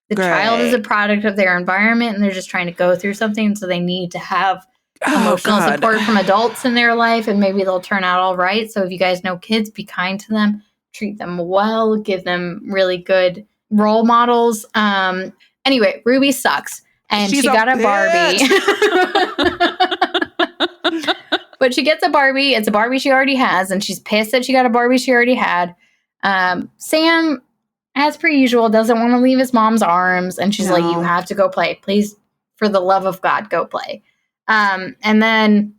the child is a product of their environment and they're just trying to go through something, so they need to have emotional support from adults in their life, and maybe they'll turn out all right. So if you guys know kids, be kind to them, treat them well, give them really good role models. Anyway, Ruby sucks, and she got a Barbie. But she gets a Barbie. It's a Barbie she already has, and she's pissed that she got a Barbie she already had. Sam, as per usual, doesn't want to leave his mom's arms, and she's like, you have to go play. Please, for the love of God, go play. And then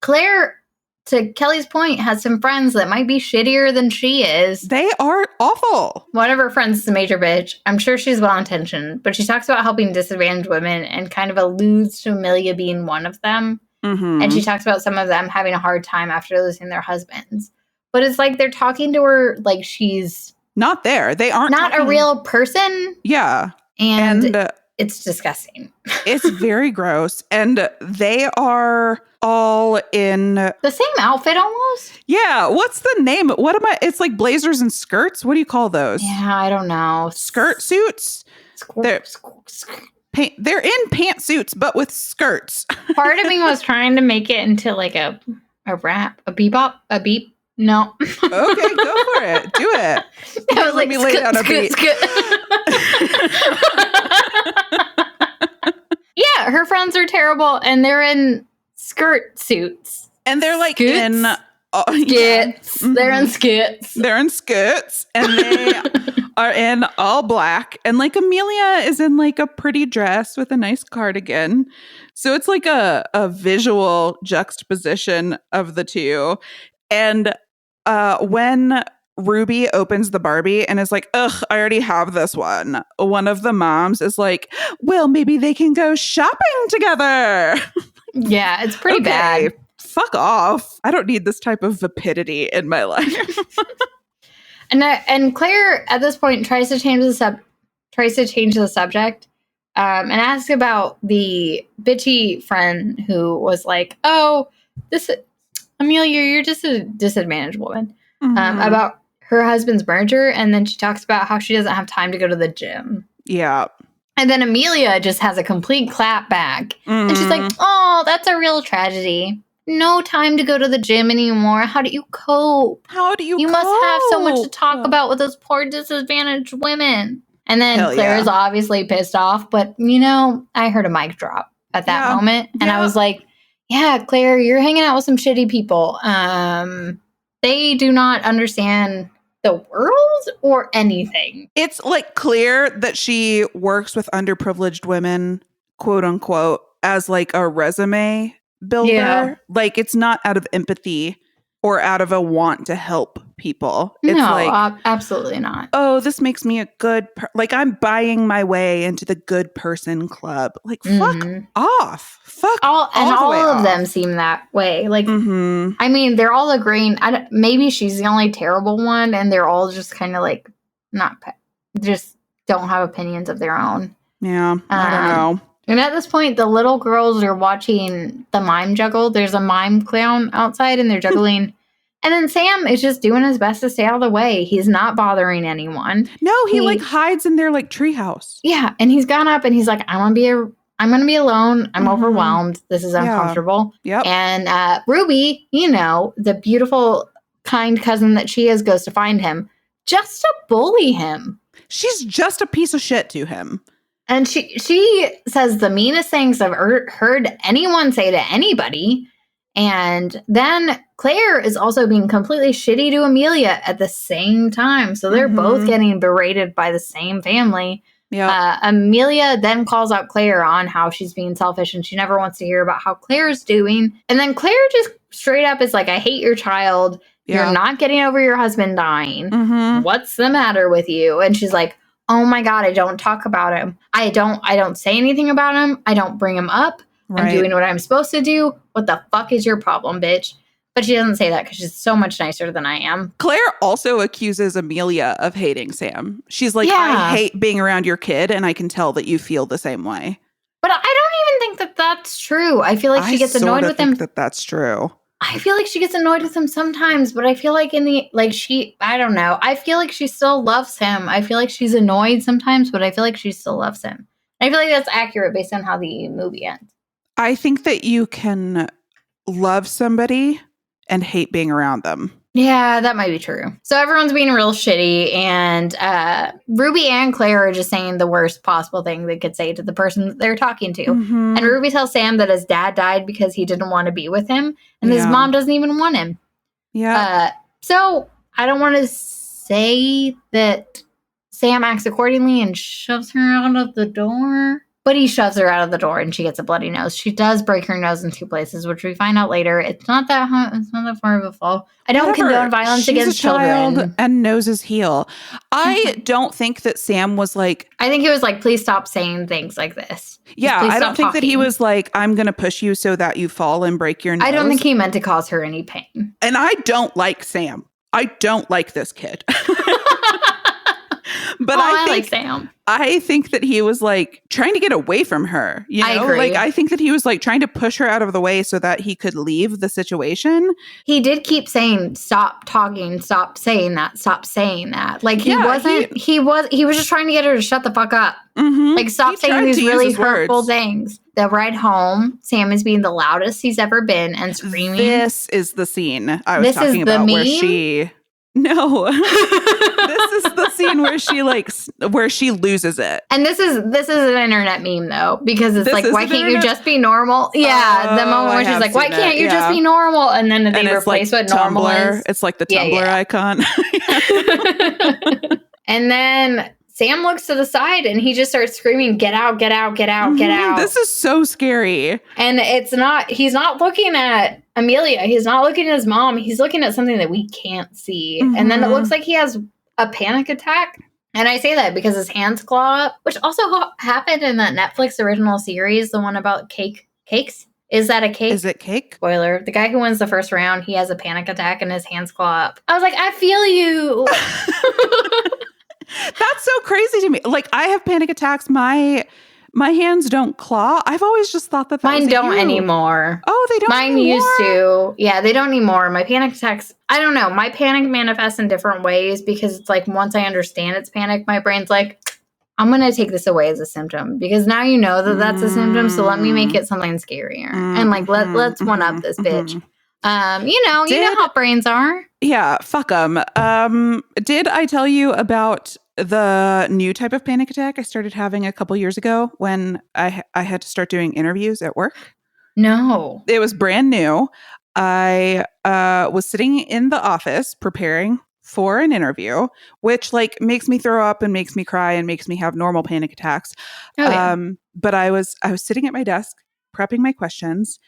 Claire, to Kelly's point, has some friends that might be shittier than she is. They are awful. One of her friends is a major bitch. I'm sure she's well-intentioned, but she talks about helping disadvantaged women and kind of alludes to Amelia being one of them. And she talks about some of them having a hard time after losing their husbands. But it's like they're talking to her like she's not there. They aren't a real person. Yeah. And it's disgusting. It's very gross. And they are all in the same outfit almost. Yeah. What's the name? It's like blazers and skirts. What do you call those? Yeah, I don't know. Skirt suits? They're in pantsuits, but with skirts. Part of me was trying to make it into like a rap, a bebop, a beep. No. Okay, go for it. Do it. I was like, lay down a beat. Yeah, her friends are terrible, and they're in skirt suits. And they're like Scoots? Skits. Yeah. They're in skits. They're in skits. And they are in all black. And like Amelia is in like a pretty dress with a nice cardigan. So it's like a visual juxtaposition of the two. And when Ruby opens the Barbie and is like, ugh, I already have this one, one of the moms is like, well, maybe they can go shopping together. Yeah, it's pretty bad. Fuck off. I don't need this type of vapidity in my life. And Claire at this point tries to change the subject and asks about the bitchy friend who was like, oh, Amelia, you're just a disadvantaged woman. About her husband's merger. And then she talks about how she doesn't have time to go to the gym. Yeah. And then Amelia just has a complete clap back. And she's like, oh, that's a real tragedy. No time to go to the gym anymore. How do you cope? You must have so much to talk about with those poor disadvantaged women. And then Claire is obviously pissed off. But, I heard a mic drop at that moment. And I was like, yeah, Claire, you're hanging out with some shitty people. They do not understand the world or anything. It's like clear that she works with underprivileged women, quote unquote, as like a resume builder. Yeah. Like it's not out of empathy or out of a want to help people. It's absolutely not. Oh, this makes me a good like I'm buying my way into the good person club. Like fuck off. Fuck all of them seem that way. Like I mean, they're all agreeing. Maybe she's the only terrible one, and they're all just kind of like just don't have opinions of their own. Yeah, I don't know. And at this point, the little girls are watching the mime juggle. There's a mime clown outside, and they're juggling. And then Sam is just doing his best to stay out of the way. He's not bothering anyone. No, he like hides in their like treehouse. Yeah, and he's gone up, and he's like, I'm gonna be alone. I'm overwhelmed. This is uncomfortable. Yep. And Ruby, the beautiful, kind cousin that she is, goes to find him just to bully him. She's just a piece of shit to him. And she says the meanest things I've heard anyone say to anybody. And then Claire is also being completely shitty to Amelia at the same time. So they're both getting berated by the same family. Yeah. Amelia then calls out Claire on how she's being selfish and she never wants to hear about how Claire's doing. And then Claire just straight up is like, I hate your child. Yeah. You're not getting over your husband dying. What's the matter with you? And she's like, oh my God, I don't talk about him. I don't say anything about him. I don't bring him up. Right. I'm doing what I'm supposed to do. What the fuck is your problem, bitch? But she doesn't say that because she's so much nicer than I am. Claire also accuses Amelia of hating Sam. She's like, I hate being around your kid, and I can tell that you feel the same way. But I don't even think that that's true. I feel like she gets annoyed with him. That's true. I feel like she gets annoyed with him sometimes, but I feel like I don't know. I feel like she still loves him. I feel like she's annoyed sometimes, but I feel like she still loves him. I feel like that's accurate based on how the movie ends. I think that you can love somebody and hate being around them. Yeah, that might be true. So everyone's being real shitty, and Ruby and Claire are just saying the worst possible thing they could say to the person that they're talking to. And Ruby tells Sam that his dad died because he didn't want to be with him, and his mom doesn't even want him. Yeah. So I don't want to say that Sam acts accordingly and shoves her out of the door. But he shoves her out of the door and she gets a bloody nose. She does break her nose in 2 places, which we find out later. It's not that far of a fall. I don't condone violence against children. And noses heal. I don't think that Sam was like... I think he was like, please stop saying things like this. Yeah, I don't think that he was like, I'm going to push you so that you fall and break your nose. I don't think he meant to cause her any pain. And I don't like Sam. I don't like this kid. But I think like Sam. I think that he was like trying to get away from her. You know? I agree. Like I think that he was like trying to push her out of the way so that he could leave the situation. He did keep saying, "Stop talking, stop saying that, stop saying that." Like he wasn't. He was just trying to get her to shut the fuck up. Like stop saying these really hurtful things. The ride home, Sam is being the loudest he's ever been and screaming. This is the scene I was talking about where she. No. This is the scene where she loses it. And this is an internet meme though, because it's like, why can't you just be normal? Yeah, the moment where she's like, why can't you just be normal? And then they replace what normal is. It's like the Tumblr icon. And then Sam looks to the side and he just starts screaming, get out, get out, get out, get out. This is so scary. And he's not looking at Amelia. He's not looking at his mom. He's looking at something that we can't see. Mm-hmm. And then it looks like he has a panic attack. And I say that because his hands claw up, which also happened in that Netflix original series, the one about cakes. Is that a cake? Is it cake? Spoiler. The guy who wins the first round, he has a panic attack and his hands claw up. I was like, I feel you. That's so crazy to me. Like, I have panic attacks. My hands don't claw. I've always just thought that mine don't anymore. Oh, they don't Mine anymore? Used to. Yeah, they don't anymore. My panic attacks, I don't know. My panic manifests in different ways because it's like once I understand it's panic, my brain's like, I'm going to take this away as a symptom because now you know that that's a symptom. So let me make it something scarier. And like, let's one up this bitch. You know how brains are. Yeah, fuck them. Did I tell you about the new type of panic attack I started having a couple years ago when I had to start doing interviews at work? No. It was brand new. I was sitting in the office preparing for an interview, which like makes me throw up and makes me cry and makes me have normal panic attacks. Oh, yeah. But I was sitting at my desk prepping my questions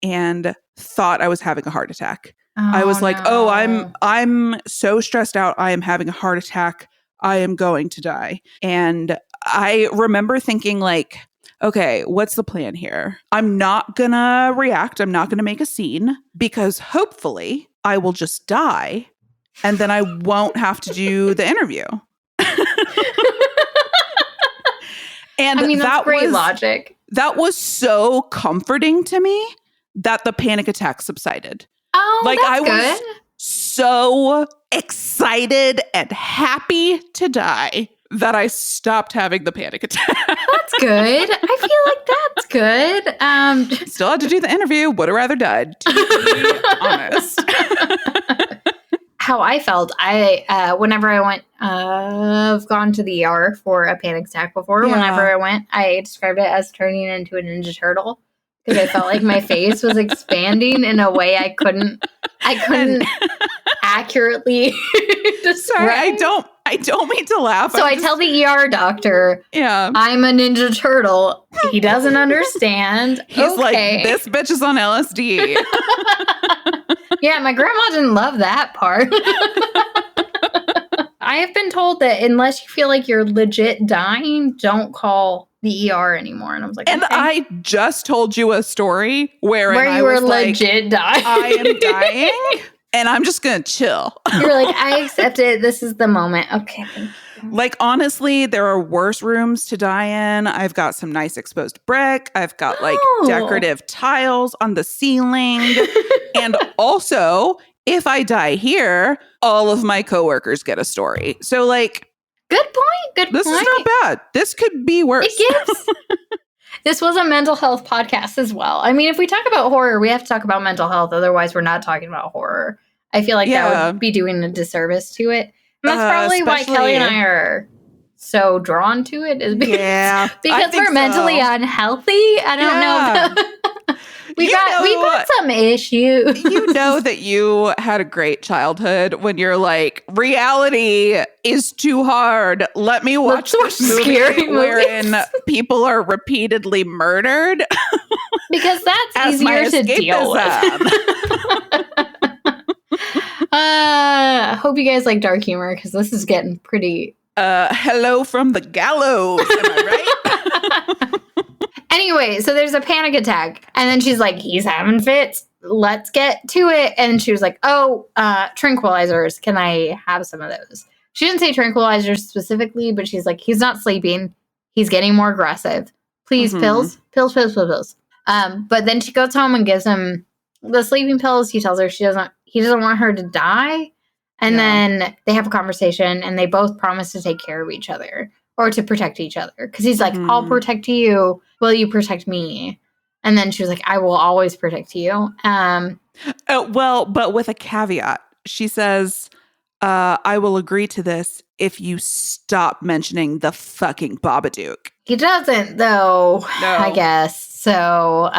and thought I was having a heart attack. I was like, no. I'm so stressed out. I am having a heart attack. I am going to die. And I remember thinking like, okay, what's the plan here? I'm not gonna react. I'm not gonna make a scene because hopefully I will just die and then I won't have to do the interview. And I mean, that's great logic. That was so comforting to me that the panic attack subsided. Oh, like that's I was good. So excited and happy to die that I stopped having the panic attack. That's good. I feel like that's good. Still had to do the interview. Would have rather died, to be honest. How I felt, whenever I went, I've gone to the ER for a panic attack before. Yeah. Whenever I went, I described it as turning into a Ninja Turtle. Because I felt like my face was expanding in a way I couldn't accurately describe. Sorry, I don't mean to laugh. So I tell the ER doctor, yeah, I'm a Ninja Turtle. He doesn't understand. He's like, this bitch is on LSD. Yeah, my grandma didn't love that part. I have been told that unless you feel like you're legit dying, don't call the ER anymore. And I was like, and okay. I just told you a story where you were legit dying. I am dying and I'm just going to chill. You're like, I accept it. This is the moment. Okay. Like, honestly, there are worse rooms to die in. I've got some nice exposed brick. I've got like decorative tiles on the ceiling. And also, if I die here, all of my coworkers get a story. So like, good point. This is not bad. This could be worse. It gives. This was a mental health podcast as well. I mean, if we talk about horror, we have to talk about mental health. Otherwise, we're not talking about horror. I feel like that would be doing a disservice to it. And that's probably why Kelly and I are so drawn to it. Is because we're mentally unhealthy. I don't know. We got some issues. You know that you had a great childhood when you're like, reality is too hard. Let me watch this movie wherein people are repeatedly murdered. Because that's easier to deal with. I hope you guys like dark humor because this is getting pretty. Hello from the gallows. Am I right? Anyway, so there's a panic attack. And then she's like, he's having fits. Let's get to it. And she was like, tranquilizers. Can I have some of those? She didn't say tranquilizers specifically, but she's like, he's not sleeping. He's getting more aggressive. Please, pills. But then she goes home and gives him the sleeping pills. He tells her he doesn't want her to die. And then they have a conversation and they both promise to take care of each other. Or to protect each other. Because he's like, I'll protect you. Will you protect me? And then she was like, I will always protect you. Well, but with a caveat. She says, I will agree to this if you stop mentioning the fucking Babadook. He doesn't, though, No. I guess. So,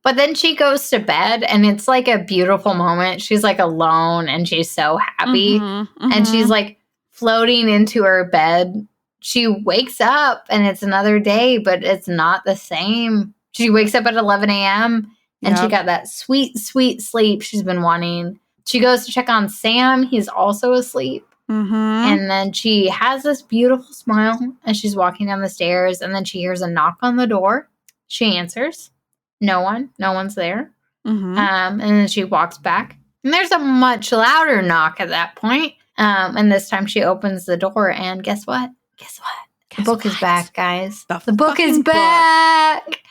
but then she goes to bed, and it's like a beautiful moment. She's like alone, and she's so happy. And she's like floating into her bed. She wakes up, and it's another day, but it's not the same. She wakes up at 11 a.m., and she got that sweet, sweet sleep she's been wanting. She goes to check on Sam. He's also asleep. And then she has this beautiful smile as she's walking down the stairs. And then she hears a knock on the door. She answers. No one's there. And then she walks back. And there's a much louder knock at that point. And this time she opens the door. And guess what? The book is back, guys. The book is back.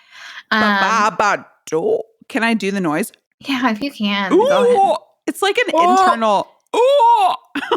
Babadook. Can I do the noise? Yeah, if you can. Ooh, go ahead. It's like an internal. Ooh.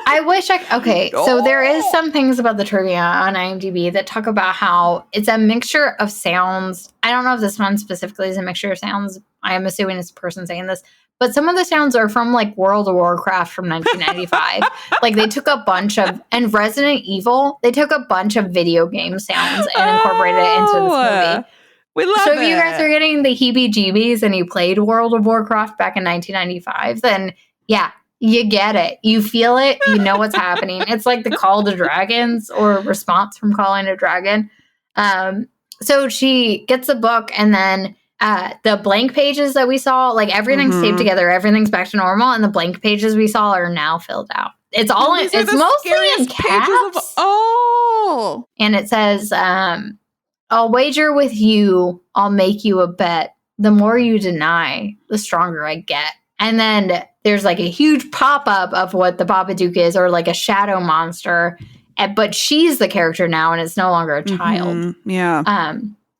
I wish okay. So there is some things about the trivia on IMDb that talk about how it's a mixture of sounds. I don't know if this one specifically is a mixture of sounds. I am assuming it's a person saying this. But some of the sounds are from like World of Warcraft from 1995. Like they took a bunch of, and Resident Evil, they took a bunch of video game sounds and incorporated it into this movie. We love so if you guys are getting the heebie-jeebies and you played World of Warcraft back in 1995, then yeah, you get it. You feel it. You know what's happening. It's like the Call to Dragons or response from Calling a Dragon. So she gets the book and then the blank pages that we saw, like everything's saved together. Everything's back to normal. And the blank pages we saw are now filled out. It's all it's mostly in caps. And it says, I'll wager with you, I'll make you a bet. The more you deny, the stronger I get. And then there's like a huge pop-up of what the Babadook is, or like a shadow monster. But she's the character now, and it's no longer a child. Yeah.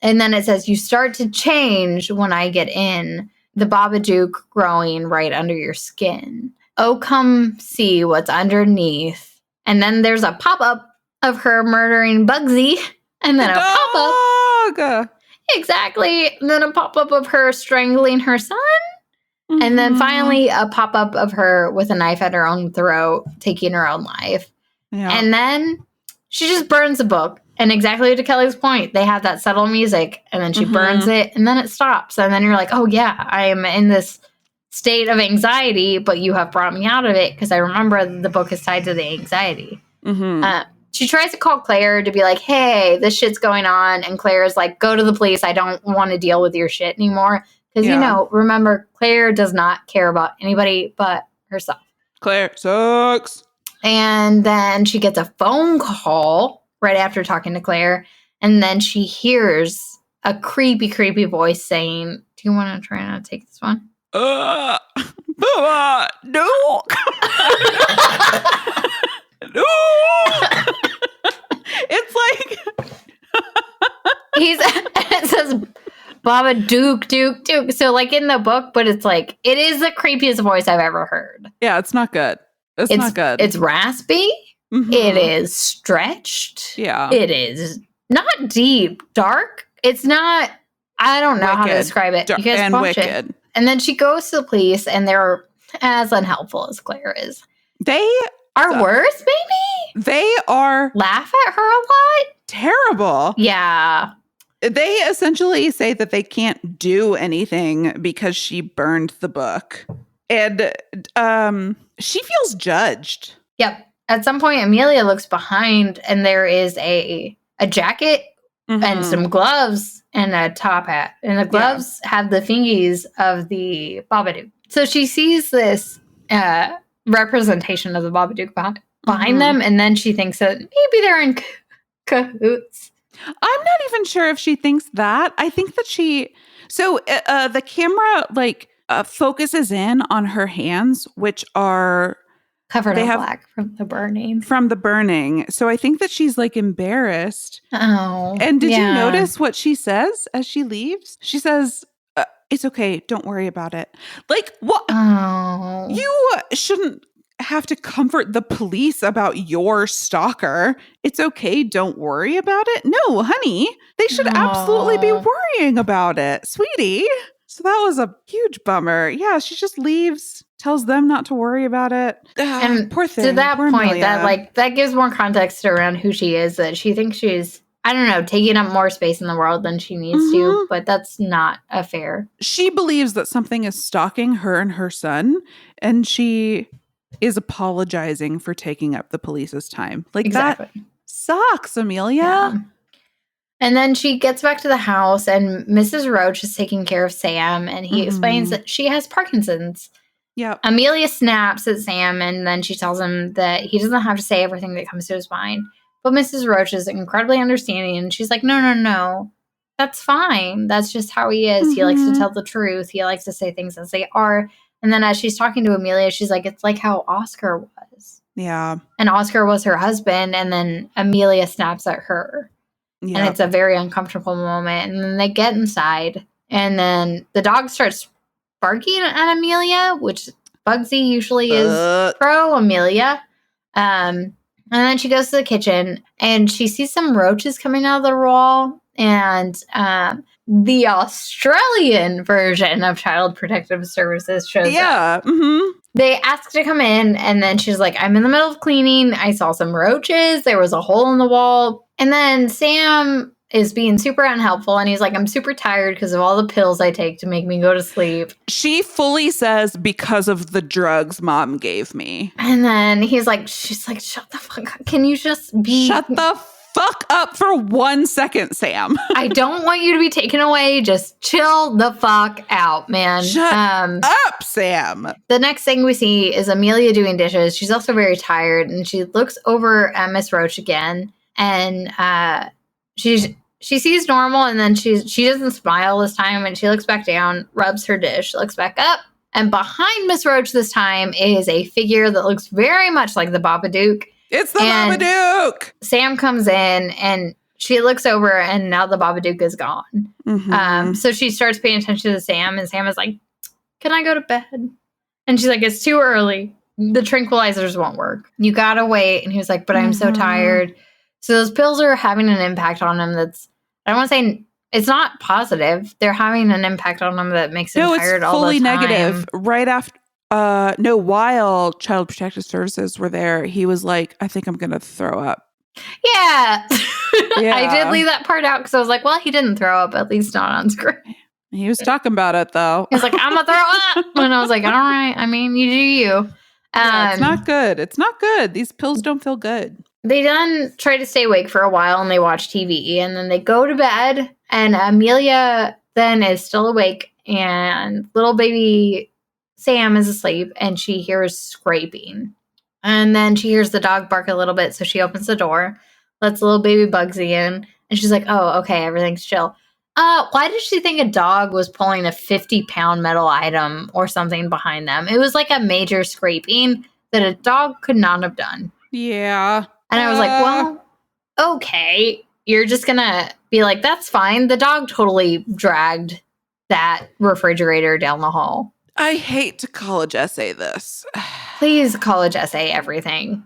And then it says, you start to change when I get in. The Babadook growing right under your skin. Oh, come see what's underneath. And then there's a pop-up of her murdering Bugsy. And then a pop-up. Exactly. And then a pop-up of her strangling her son. And then finally a pop-up of her with a knife at her own throat, taking her own life. Yeah. And then she just burns the book. And exactly to Kelly's point, they have that subtle music. And then she burns it. And then it stops. And then you're like, oh, yeah, I am in this state of anxiety. But you have brought me out of it. Because I remember the book is tied to the anxiety. She tries to call Claire to be like, hey, this shit's going on. And Claire's like, go to the police. I don't want to deal with your shit anymore. Because, you know, remember, Claire does not care about anybody but herself. Claire sucks. And then she gets a phone call right after talking to Claire. And then she hears a creepy, creepy voice saying, do you want to try and take this one? No. No. It's like it says Babadook, Duke. So like in the book, but it's like it is the creepiest voice I've ever heard. Yeah, it's not good. It's not good. It's raspy. It is stretched. Yeah. It is not deep, dark. It's not. I don't know how to describe it. You guys watch it. And then she goes to the police, and they're as unhelpful as Claire is. They are worse, maybe? They are. Laugh at her a lot? Terrible. Yeah. They essentially say that they can't do anything because she burned the book. And she feels judged. Yep. At some point, Amelia looks behind, and there is a jacket and some gloves and a top hat. And the gloves have the thingies of the Babadook. So she sees this representation of the Babadook behind them, and then she thinks that maybe they're in cahoots. I'm not even sure if she thinks that. I think that so the camera focuses in on her hands, which are covered in black from the burning. From the burning. So I think that she's like embarrassed. Oh. And did you notice what she says as she leaves? She says, it's okay. Don't worry about it. Like, what? Oh. You shouldn't have to comfort the police about your stalker. It's okay. Don't worry about it. No, honey. They should absolutely be worrying about it, sweetie. So that was a huge bummer. Yeah, she just leaves. tells them not to worry about it. And poor thing. To that poor point, Amelia. that gives more context around who she is, that she thinks she's, I don't know, taking up more space in the world than she needs to, but that's not a fair. She believes that something is stalking her and her son, and she is apologizing for taking up the police's time. Like, exactly. That sucks, Amelia. Yeah. And then she gets back to the house, and Mrs. Roach is taking care of Sam, and he explains that she has Parkinson's. Yeah. Amelia snaps at Sam, and then she tells him that he doesn't have to say everything that comes to his mind. But Mrs. Roach is incredibly understanding, and she's like, no. That's fine. That's just how he is. He likes to tell the truth. He likes to say things as they are. And then as she's talking to Amelia, she's like, it's like how Oscar was. Yeah. And Oscar was her husband, and then Amelia snaps at her. Yep. And it's a very uncomfortable moment. And then they get inside, and then the dog starts barking at Amelia, which Bugsy usually is pro Amelia. And then she goes to the kitchen, and she sees some roaches coming out of the wall. And the Australian version of Child Protective Services shows up. Yeah. Mm-hmm. They ask to come in, and then she's like, I'm in the middle of cleaning. I saw some roaches. There was a hole in the wall. And then Sam is being super unhelpful, and he's like, I'm super tired because of all the pills I take to make me go to sleep. She fully says, because of the drugs Mom gave me. And then she's like, shut the fuck up. Can you just be... Shut the fuck up for 1 second, Sam. I don't want you to be taken away. Just chill the fuck out, man. Shut up, Sam. The next thing we see is Amelia doing dishes. She's also very tired, and she looks over at Miss Roach again, and she sees normal, and then she doesn't smile this time, and she looks back down, rubs her dish, looks back up, and behind Miss Roach this time is a figure that looks very much like the Babadook. It's the Babadook! Sam comes in, and she looks over, and now the Babadook is gone. Mm-hmm. So she starts paying attention to Sam, and Sam is like, can I go to bed? And she's like, it's too early. The tranquilizers won't work. You gotta wait. And he was like, but I'm so tired. So those pills are having an impact on him that's, I don't want to say, it's not positive. They're having an impact on him that makes him tired all the time. No, it's fully negative. Right after, while Child Protective Services were there, he was like, I think I'm going to throw up. Yeah. I did leave that part out because I was like, well, he didn't throw up, at least not on screen. He was talking about it, though. He was like, I'm going to throw up. And I was like, all right. I mean, you do you. It's not good. It's not good. These pills don't feel good. They then try to stay awake for a while, and they watch TV, and then they go to bed, and Amelia then is still awake, and little baby Sam is asleep, and she hears scraping. And then she hears the dog bark a little bit, so she opens the door, lets little baby Bugsy in, and she's like, oh, okay, everything's chill. Why did she think a dog was pulling a 50-pound metal item or something behind them? It was like a major scraping that a dog could not have done. Yeah. And I was like, well, okay. You're just going to be like, that's fine. The dog totally dragged that refrigerator down the hall. I hate to college essay this. Please college essay everything.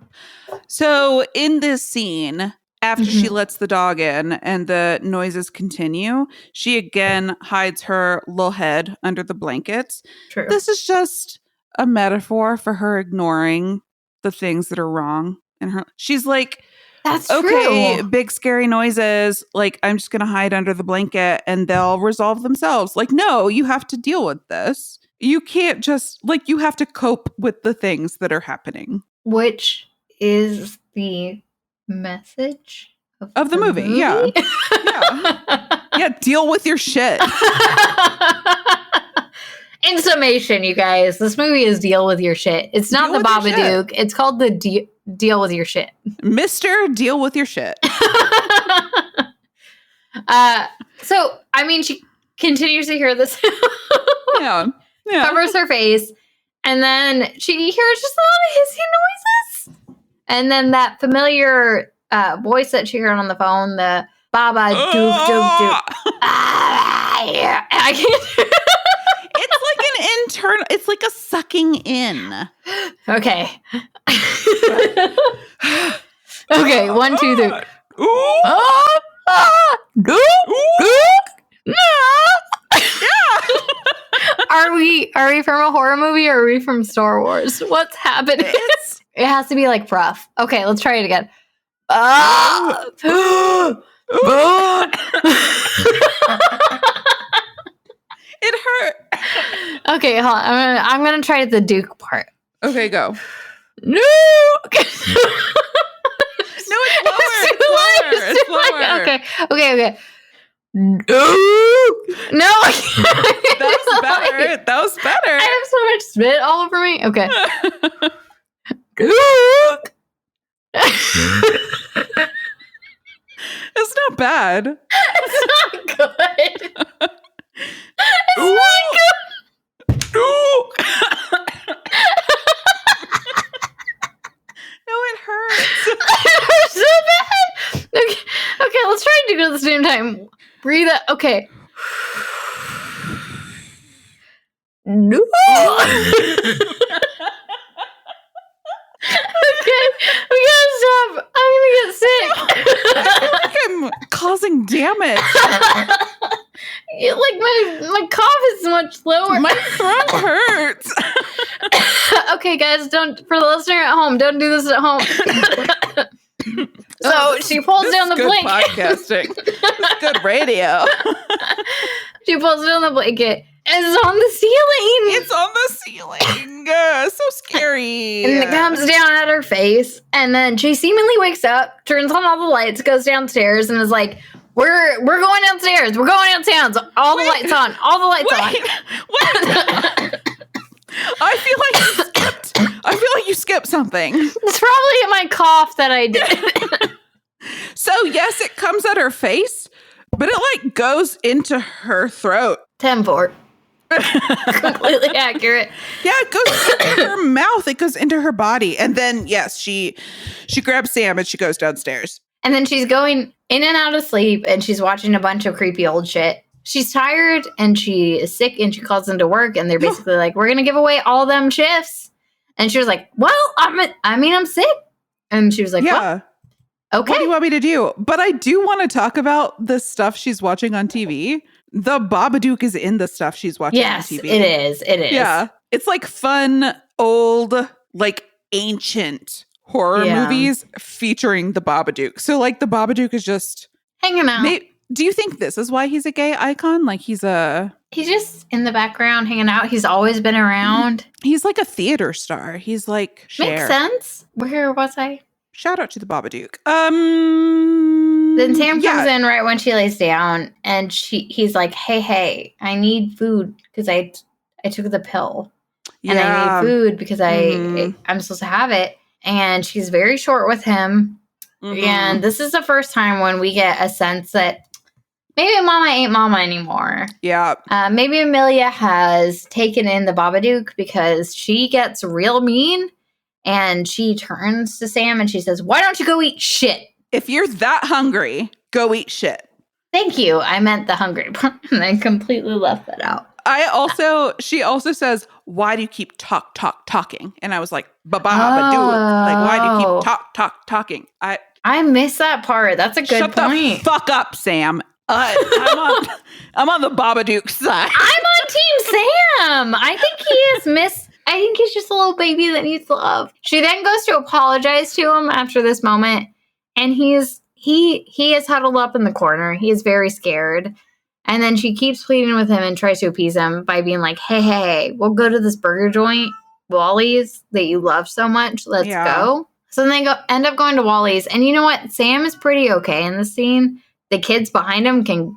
So in this scene, after she lets the dog in and the noises continue, she again hides her little head under the blankets. True. This is just a metaphor for her ignoring the things that are wrong in her. She's like, that's okay, true. Big scary noises. Like, I'm just going to hide under the blanket and they'll resolve themselves. Like, no, you have to deal with this. You can't just, like, you have to cope with the things that are happening. Which is the message of the movie. Yeah. Yeah, deal with your shit. In summation, you guys, this movie is Deal With Your Shit. It's not the Babadook. It's called the Deal With Your Shit. Mr. Deal With Your Shit. So, I mean, she continues to hear this. Yeah. Covers her face. And then she hears just a lot of hissing noises. And then that familiar voice that she heard on the phone, the Babadook, I can't. It's like an internal, it's like a sucking in. Okay. Okay, 1, 2, 3. Are we Are we from a horror movie or are we from Star Wars? What's happening? It has to be like rough. Okay, let's try it again. It hurt. Okay, hold on. I'm gonna try the Duke part. Okay, go. No. No, it's lower. Okay. No. That was better. I have so much spit all over me. Okay. It's not bad. It's not good. It's not good. No, it hurts. It hurts so bad. Okay, let's try and do it at the same time. Breathe out. Okay. No. Okay, we gotta stop. I'm gonna get sick. I feel like I'm causing damage. Like my cough is much lower. My throat hurts. Okay, guys, for the listener at home, don't do this at home. So she pulls down the blanket. Podcasting. This is good radio. She pulls down the blanket. It's on the ceiling. It's on the ceiling. So scary. And it comes down at her face. And then she seemingly wakes up, turns on all the lights, goes downstairs, and is like, We're going downstairs. We're going downstairs. All the lights on. All the lights on. Wait. I feel like you skipped something. It's probably my cough that I did. So yes, it comes at her face, but it like goes into her throat. 10-4. Completely accurate. Yeah, it goes into her mouth. It goes into her body. And then, yes, she grabs Sam and she goes downstairs. And then she's going in and out of sleep and she's watching a bunch of creepy old shit. She's tired and she is sick and she calls into work and they're basically like, we're going to give away all them shifts. And she was like, well, I'm sick. And she was like, yeah. Well, okay. What do you want me to do? But I do want to talk about the stuff she's watching on TV. The Babadook is in the stuff she's watching on TV. Yes, it is. Yeah. It's like fun, old, like ancient horror movies featuring the Babadook. So like the Babadook is just hanging out. Do you think this is why he's a gay icon? Like he's just in the background hanging out. He's always been around. He's like a theater star. He's like Cher. Makes sense. Where was I? Shout out to the Babadook. Then Sam comes in right when she lays down, and he's like, "Hey, I need food because I took the pill, and I need food because I'm supposed to have it." And she's very short with him, and this is the first time when we get a sense that maybe Mama ain't Mama anymore. Yeah, maybe Amelia has taken in the Babadook because she gets real mean. And she turns to Sam and she says, why don't you go eat shit? If you're that hungry, go eat shit. Thank you. I meant the hungry part. And I completely left that out. She also says, why do you keep talking? And I was like, Babadook. Like, why do you keep talking? I missed that part. That's a good point. Shut the fuck up, Sam. I'm on the Babadook side. I'm on Team Sam. I think he is I think he's just a little baby that needs love. She then goes to apologize to him after this moment, and he is huddled up in the corner. He is very scared. And then she keeps pleading with him and tries to appease him by being like, hey, we'll go to this burger joint, Wally's, that you love so much. Let's go. So then they end up going to Wally's. And you know what? Sam is pretty okay in this scene. The kids behind him can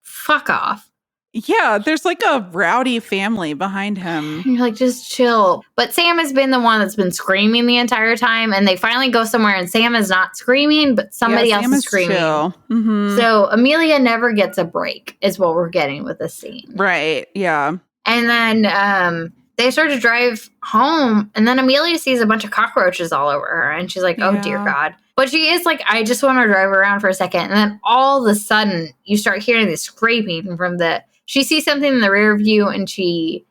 fuck off. Yeah, there's like a rowdy family behind him. You're like, just chill. But Sam has been the one that's been screaming the entire time. And they finally go somewhere and Sam is not screaming, but somebody else is screaming. Mm-hmm. So Amelia never gets a break is what we're getting with this scene. Right, yeah. And then they start to drive home. And then Amelia sees a bunch of cockroaches all over her. And she's like, oh, dear God. But she is like, I just want to drive around for a second. And then all of a sudden, you start hearing this scraping from she sees something in the rear view and she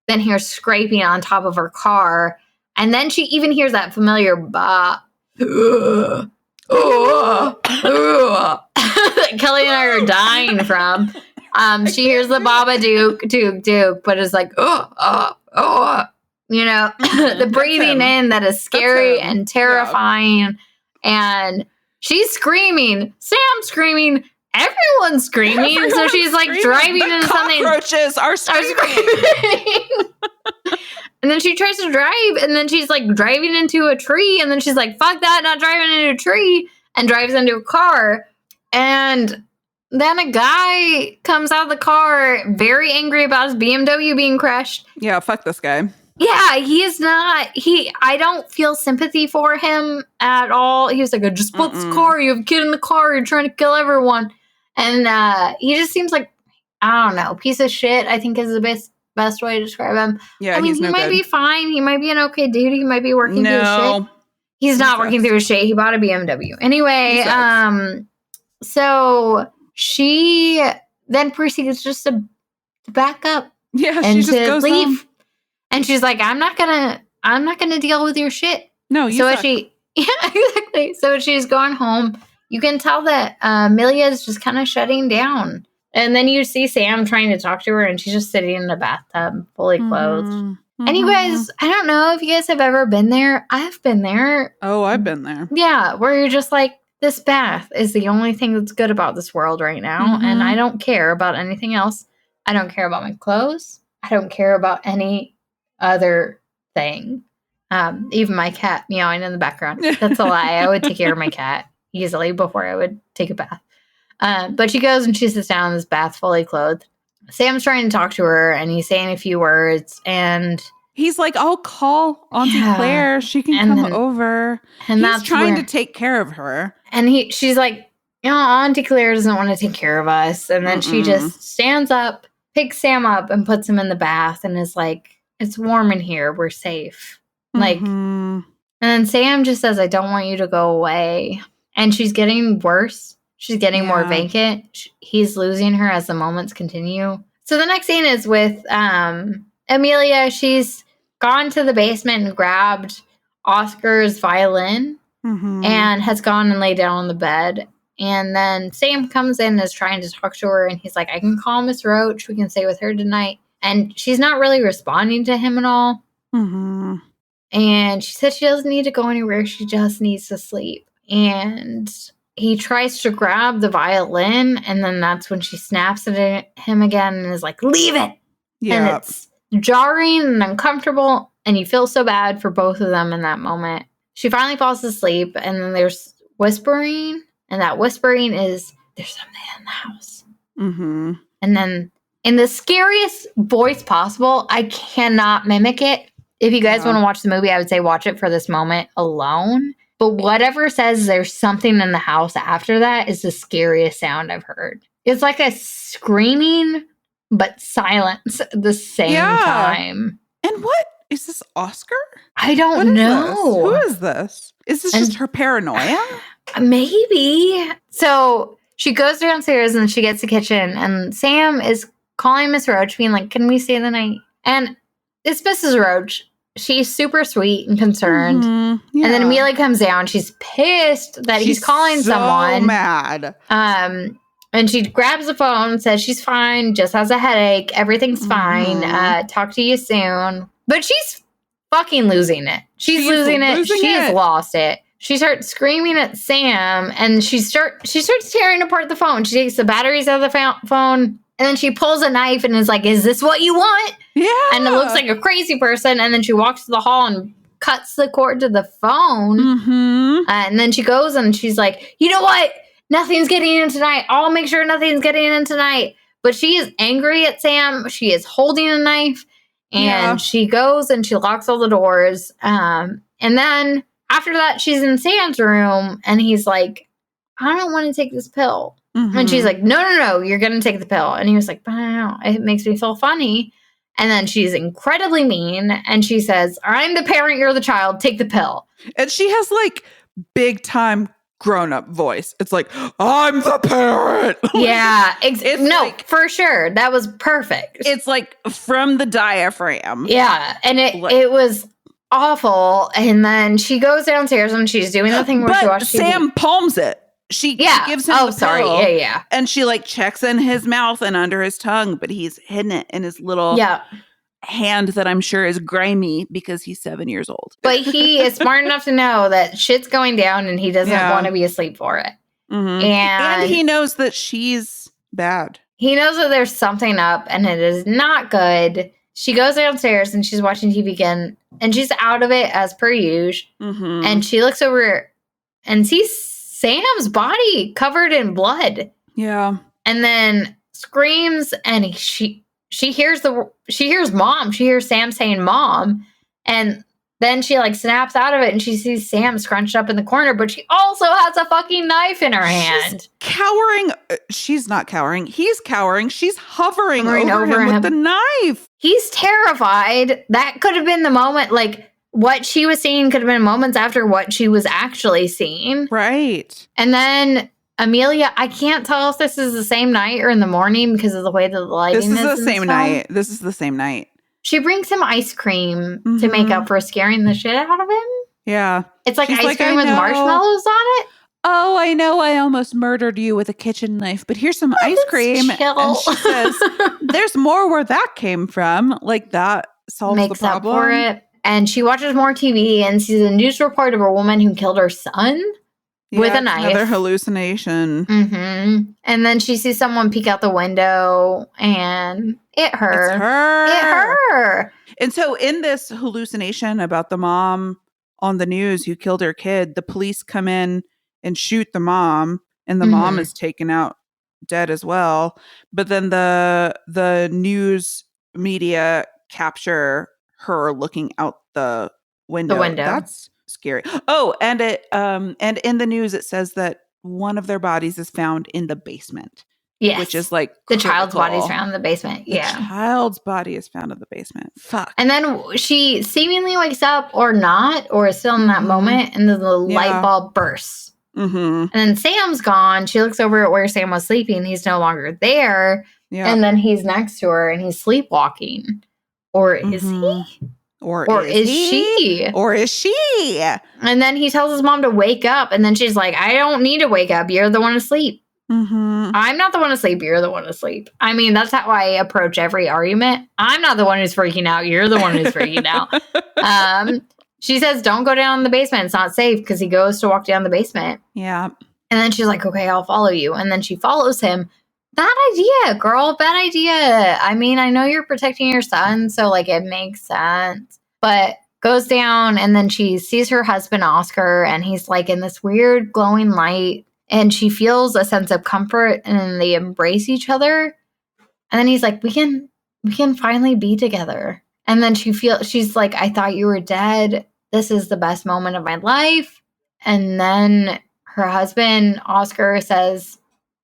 then hears scraping on top of her car. And then she even hears that familiar that Kelly and I are dying from. She hears the Babadook, Duke, but it's like, you know, the breathing in that is scary and terrifying. Yeah. And she's screaming, Sam's screaming, everyone's screaming. So she's like driving into something. Cockroaches are screaming. And then she tries to drive, and then she's like driving into a tree, and then she's like, fuck that, not driving into a tree, and drives into a car. And then a guy comes out of the car very angry about his BMW being crashed. Yeah, fuck this guy. Yeah, he is not. I don't feel sympathy for him at all. He was like, I just bought this car. You have a kid in the car. You're trying to kill everyone. And he just seems like, I don't know, piece of shit, I think is the best way to describe him. Yeah, I mean, he might be fine. He might be an okay dude. He might be working through his shit. He's not working through his shit. He bought a BMW. Anyway, so she then proceeds just to back up. Yeah, and she just goes leave. Home. And she's like, I'm not gonna deal with your shit. No, you suck. Yeah, exactly. So she's going home. You can tell that Amelia is just kind of shutting down. And then you see Sam trying to talk to her, and she's just sitting in the bathtub, fully clothed. Mm-hmm. And you guys, I don't know if you guys have ever been there. I've been there. Oh, I've been there. Yeah, where you're just like, this bath is the only thing that's good about this world right now, and I don't care about anything else. I don't care about my clothes. I don't care about any other thing. Even my cat meowing in the background. That's a lie. I would take care of my cat easily before I would take a bath. But she goes and she sits down in this bath fully clothed. Sam's trying to talk to her, and he's saying a few words, and he's like, I'll call Auntie Claire. She can come over. And he's trying to take care of her. And she's like, you know, Auntie Claire doesn't want to take care of us. And then she just stands up, picks Sam up, and puts him in the bath, and is like, it's warm in here. We're safe. Like, and then Sam just says, I don't want you to go away. And she's getting worse. She's getting more vacant. He's losing her as the moments continue. So the next scene is with Amelia. She's gone to the basement and grabbed Oscar's violin and has gone and laid down on the bed. And then Sam comes in and is trying to talk to her. And he's like, I can call Miss Roach. We can stay with her tonight. And she's not really responding to him at all. And she said she doesn't need to go anywhere. She just needs to sleep. And he tries to grab the violin, and then that's when she snaps at him again and is like, leave it! Yeah. And it's jarring and uncomfortable, and you feel so bad for both of them in that moment. She finally falls asleep, and then there's whispering, and that whispering is, there's something in the house. And then, in the scariest voice possible, I cannot mimic it. If you guys want to watch the movie, I would say watch it for this moment alone. But whatever says there's something in the house after that is the scariest sound I've heard. It's like a screaming, but silence at the same time. And what? Is this Oscar? I don't know. Who is this? Is this just her paranoia? Maybe. So she goes downstairs and she gets to the kitchen, and Sam is calling Miss Roach, being like, can we stay the night? And it's Mrs. Roach. She's super sweet and concerned. And then Amelia comes down. She's pissed that he's calling someone. Mad. And she grabs the phone and says she's fine, just has a headache. Everything's fine. Talk to you soon. But she's fucking losing it. She's losing it. She's lost it. She starts screaming at Sam, and she starts tearing apart the phone. She takes the batteries out of the phone, and then she pulls a knife and is like, is this what you want? Yeah. And it looks like a crazy person. And then she walks to the hall and cuts the cord to the phone. And then she goes and she's like, you know what? Nothing's getting in tonight. I'll make sure nothing's getting in tonight. But she is angry at Sam. She is holding a knife. And she goes and she locks all the doors. And then after that, she's in Sam's room. And he's like, I don't want to take this pill. And she's like, no, you're going to take the pill. And he was like, but I don't know. It makes me feel funny. And then she's incredibly mean. And she says, I'm the parent, you're the child. Take the pill. And she has like big time grown-up voice. It's like, I'm the parent. Yeah. For sure. That was perfect. It's like from the diaphragm. Yeah. And it was awful. And then she goes downstairs and she's doing the thing where she watches Sam palms it. She gives him the pill, Yeah. And she like checks in his mouth and under his tongue, but he's hidden it in his little hand that I'm sure is grimy because he's 7 years old. But he is smart enough to know that shit's going down and he doesn't want to be asleep for it. Mm-hmm. And he knows that she's bad. He knows that there's something up and it is not good. She goes downstairs and she's watching TV again and she's out of it as per usual. Mm-hmm. And she looks over and sees Sam's body covered in blood. Yeah. And then screams and she hears mom. She hears Sam saying mom. And then she like snaps out of it and she sees Sam scrunched up in the corner, but she also has a fucking knife in her hand. She's cowering. She's not cowering. He's cowering. She's hovering over him with the knife. He's terrified. That could have been the moment, like what she was seeing could have been moments after what she was actually seeing. Right. And then Amelia, I can't tell if this is the same night or in the morning because of the way that the lighting is. This is the same night. This is the same night. She brings him ice cream to make up for scaring the shit out of him. Yeah. It's like ice cream with marshmallows on it. Oh, I know I almost murdered you with a kitchen knife, but here's some ice cream. Chill. And she says, there's more where that came from. Like that solves the problem. Up for it. And she watches more TV and sees a news report of a woman who killed her son with a knife. Another hallucination. Mm-hmm. And then she sees someone peek out the window and it hurt. It's her. It hurt. And so in this hallucination about the mom on the news who killed her kid, the police come in and shoot the mom, and the mom is taken out dead as well. But then the news media capture her looking out the window. That's scary. Oh, and and in the news it says that one of their bodies is found in the basement. Yes. Which is like the child's body is found in the basement. The child's body is found in the basement. Fuck. And then she seemingly wakes up or not, or is still in that moment, and then the light bulb bursts. Mm-hmm. And then Sam's gone. She looks over at where Sam was sleeping. He's no longer there. Yeah. And then he's next to her and he's sleepwalking. Or is he? Or is she? Or is she? And then he tells his mom to wake up. And then she's like, I don't need to wake up. You're the one asleep. Mm-hmm. I'm not the one asleep. You're the one asleep. I mean, that's how I approach every argument. I'm not the one who's freaking out. You're the one who's freaking out. She says, don't go down in the basement. It's not safe because he goes to walk down the basement. Yeah. And then she's like, okay, I'll follow you. And then she follows him. Bad idea, girl. Bad idea. I mean, I know you're protecting your son, so like it makes sense. But goes down and then she sees her husband, Oscar, and he's like in this weird glowing light. And she feels a sense of comfort and they embrace each other. And then he's like, we can finally be together. And then she's like, I thought you were dead. This is the best moment of my life. And then her husband, Oscar, says,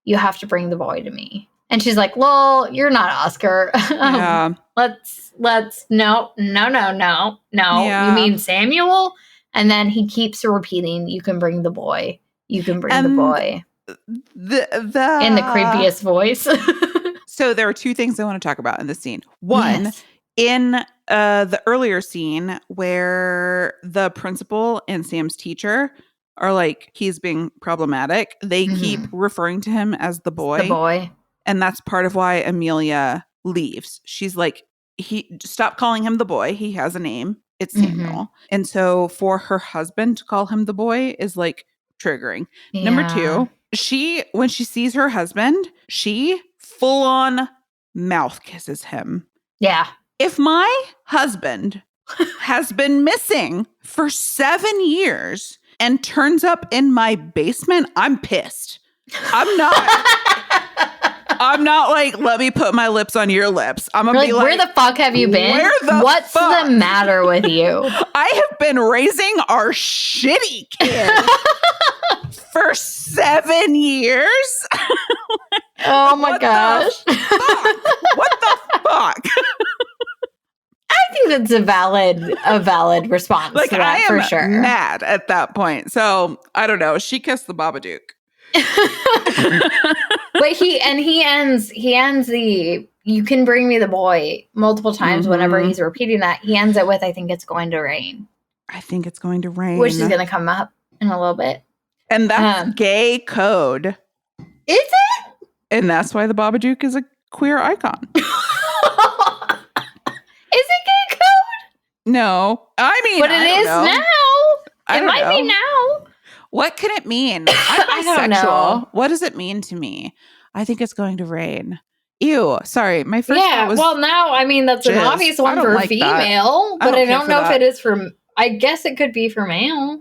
you have to bring the boy to me. And she's like, well, you're not Oscar. Yeah. let's no. Yeah. You mean Samuel? And then he keeps repeating, you can bring the boy. You can bring the boy. In the creepiest voice. So there are two things I want to talk about in this scene. One, in the earlier scene where the principal and Sam's teacher are like, he's being problematic. They keep referring to him as the boy. The boy. And that's part of why Amelia leaves. She's like, stop calling him the boy. He has a name. It's Samuel. And so for her husband to call him the boy is like triggering. Yeah. Number two, when she sees her husband, she full on mouth kisses him. Yeah. If my husband has been missing for 7 years and turns up in my basement, I'm pissed. I'm not like, let me put my lips on your lips. I'm going to be like, where the fuck have you been? What's the matter with you? I have been raising our shitty kid for 7 years. Oh my gosh. What the fuck? I think that's a valid response to that, I am for sure. Mad at that point. So I don't know. She kissed the Babadook. But he ends the you can bring me the boy multiple times whenever he's repeating that. He ends it with, I think it's going to rain. I think it's going to rain. Which is going to come up in a little bit. And that's gay code. Is it? And that's why the Babadook is a queer icon. Is it gay code? No. I mean, but it is now. It might be now. What can it mean? I'm I don't know. bisexual. What does it mean to me? I think it's going to rain. Ew. Sorry. My first thought was well, now, I mean, that's an obvious one for like female, but I don't know if it is for, I guess it could be for male.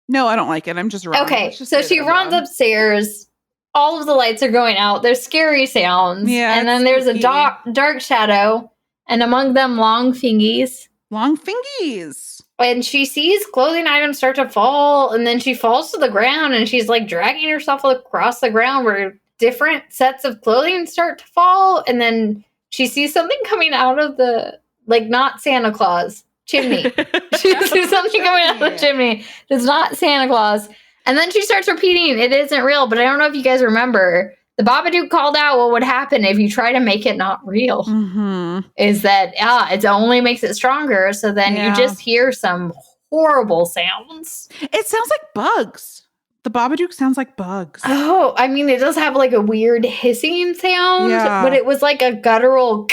No, I don't like it. I'm just wrong. Okay, so she runs upstairs. All of the lights are going out. There's scary sounds. Yeah, and then there's a dark shadow, and among them, long fingies. Long fingies. And she sees clothing items start to fall, and then she falls to the ground, and she's like dragging herself across the ground where different sets of clothing start to fall, and then she sees something coming out of the, like, not Santa Claus. Chimney. She sees something coming out of the chimney. It's not Santa Claus. And then she starts repeating, it isn't real. But I don't know if you guys remember, the Babadook called out what would happen if you try to make it not real. Mm-hmm. Is that, it only makes it stronger. So then you just hear some horrible sounds. It sounds like bugs. The Babadook sounds like bugs. Oh, I mean, it does have like a weird hissing sound. Yeah. But it was like a guttural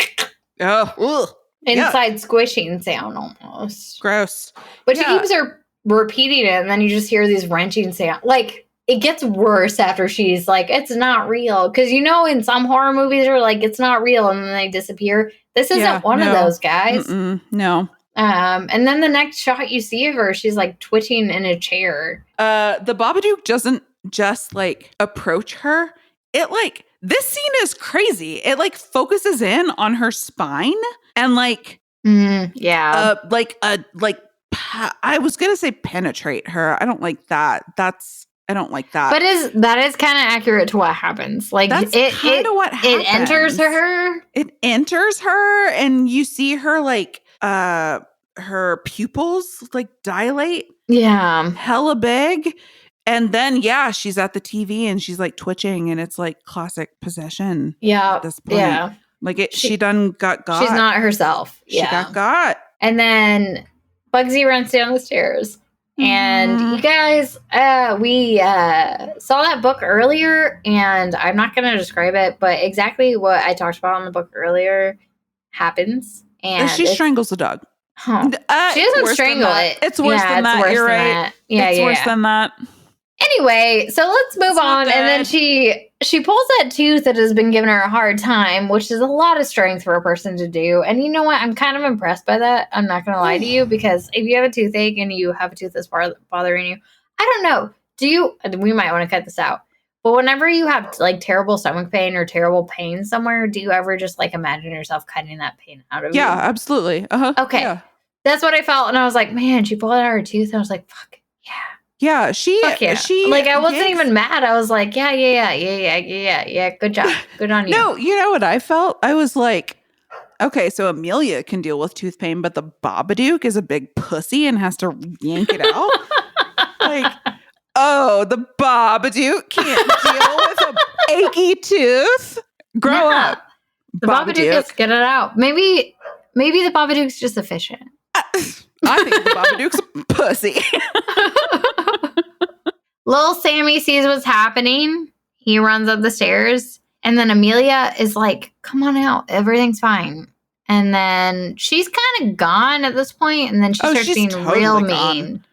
inside squishing sound almost. Gross. But she keeps her repeating it, and then you just hear these wrenching sounds. Like, it gets worse after she's like, it's not real. Because you know in some horror movies are like, it's not real, and then they disappear. This isn't one of those guys. No. And then the next shot you see of her, she's like twitching in a chair. The Babadook doesn't just like approach her. It like, this scene is crazy. It like focuses in on her spine and like, I was gonna say penetrate her. I don't like that. I don't like that. But that is kind of accurate to what happens. Like that's kind of what happens. It enters her. It enters her, and you see her like her pupils like dilate. Yeah, hella big. And then, she's at the TV and she's like twitching, and it's like classic possession. Yeah. At this point. Like she done got. She's not herself. She got. And then Bugsy runs down the stairs. And you guys, we saw that book earlier, and I'm not going to describe it, but exactly what I talked about in the book earlier happens. And she strangles the dog. Huh. She doesn't strangle it. It's worse than that. You're right. It's worse than that. Anyway, so let's move on. And then she pulls that tooth that has been giving her a hard time, which is a lot of strength for a person to do. And you know what? I'm kind of impressed by that. I'm not going to lie to you, because if you have a toothache and you have a tooth that's bothering you, I don't know. We might want to cut this out. But whenever you have like terrible stomach pain or terrible pain somewhere, do you ever just like imagine yourself cutting that pain out of you? Yeah, absolutely. Okay. Yeah. That's what I felt. And I was like, man, she pulled out her tooth. And I was like, fuck. Yeah. Yeah, she like, I wasn't even mad. I was like, yeah. Good job. Good on you. No, you know what I felt? I was like, okay, so Amelia can deal with tooth pain, but the Babadook is a big pussy and has to yank it out. Like, oh, the Babadook can't deal with an achy tooth. Grow up. The Babadook gets get it out. Maybe the Babadook's just efficient. I think the Babadook's a pussy. Little Sammy sees what's happening. He runs up the stairs. And then Amelia is like, come on out. Everything's fine. And then she's kind of gone at this point. And then she starts being totally real mean.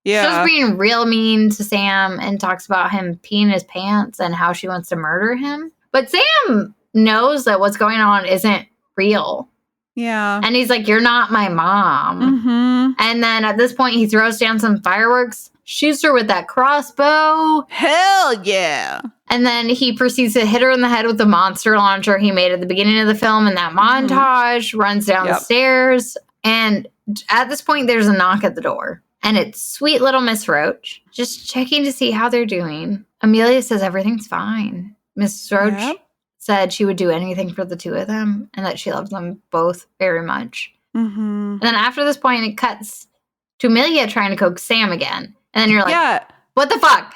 Yeah. She starts being real mean to Sam and talks about him peeing his pants and how she wants to murder him. But Sam knows that what's going on isn't real. Yeah. And he's like, you're not my mom. Mm-hmm. And then at this point, he throws down some fireworks, shoots her with that crossbow. Hell yeah. And then he proceeds to hit her in the head with the monster launcher he made at the beginning of the film. And that montage runs down the stairs. And at this point, there's a knock at the door. And it's sweet little Miss Roach, just checking to see how they're doing. Amelia says everything's fine. Miss Roach said she would do anything for the two of them and that she loves them both very much. Mm-hmm. And then after this point, it cuts to Amelia trying to coax Sam again. And then you're like, what the fuck?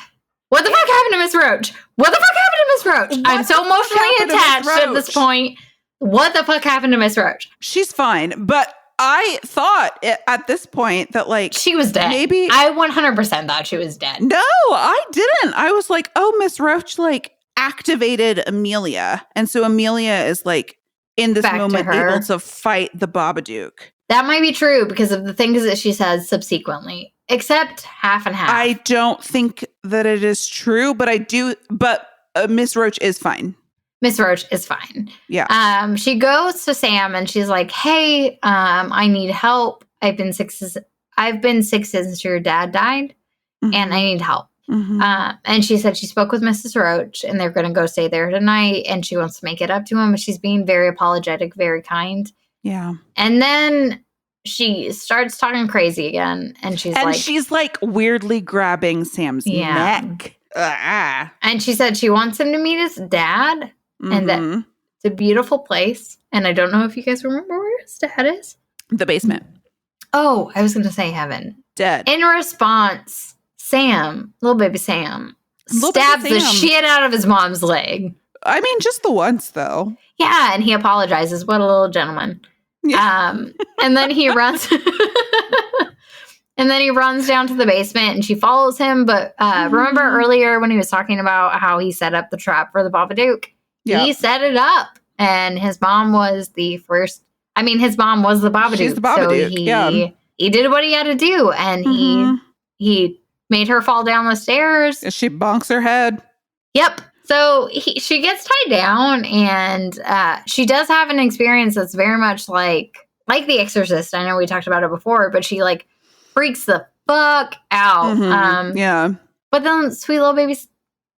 What the fuck happened to Miss Roach? What the fuck happened to Miss Roach? I'm so emotionally attached at this point. What the fuck happened to Miss Roach? She's fine, but I thought at this point that like she was dead. Maybe I 100% thought she was dead. No, I didn't. I was like, oh, Miss Roach like activated Amelia. And so Amelia is like in this moment able to fight the Babadook. That might be true because of the things that she says subsequently, except half and half. I don't think that it is true, but I do. But Miss Roach is fine. Miss Roach is fine. Yeah. She goes to Sam and she's like, hey, I need help. I've been sick since your dad died, and I need help. And she said she spoke with Mrs. Roach and they're going to go stay there tonight, and she wants to make it up to him, but she's being very apologetic, very kind. Yeah. And then she starts talking crazy again, and she's like weirdly grabbing Sam's neck. And she said she wants him to meet his dad, and that it's a beautiful place. And I don't know if you guys remember where his dad is. The basement. Oh, I was going to say heaven. Dead. In response, little baby Sam, stabs the shit out of his mom's leg. I mean, just the once, though. Yeah, and he apologizes. What a little gentleman. Yeah. And then he runs... And then he runs down to the basement and she follows him. But remember earlier when he was talking about how he set up the trap for the Babadook? Yeah. He set it up. And his mom was the first. I mean, his mom was the Babadook. She's the Babadook. So he did what he had to do. And he made her fall down the stairs. And she bonks her head. Yep. So she gets tied down, and she does have an experience that's very much like The Exorcist. I know we talked about it before, but she like freaks the fuck out. Yeah. But then sweet little baby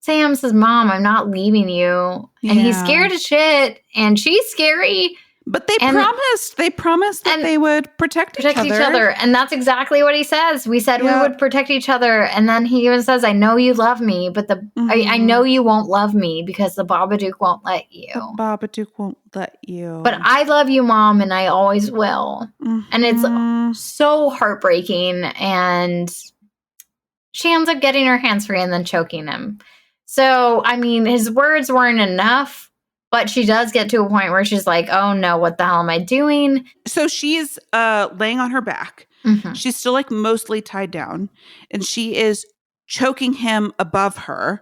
Sam says, Mom, I'm not leaving you. And he's scared as shit. And she's scary. But they promised that they would protect each other. And that's exactly what he says. We said we would protect each other. And then he even says, I know you love me, but I know you won't love me because the Babadook won't let you. The Babadook won't let you. But I love you, Mom, and I always will. And it's so heartbreaking. And she ends up getting her hands free and then choking him. So, I mean, his words weren't enough. But she does get to a point where she's like, oh, no, what the hell am I doing? So she's laying on her back. She's still like mostly tied down. And she is choking him above her.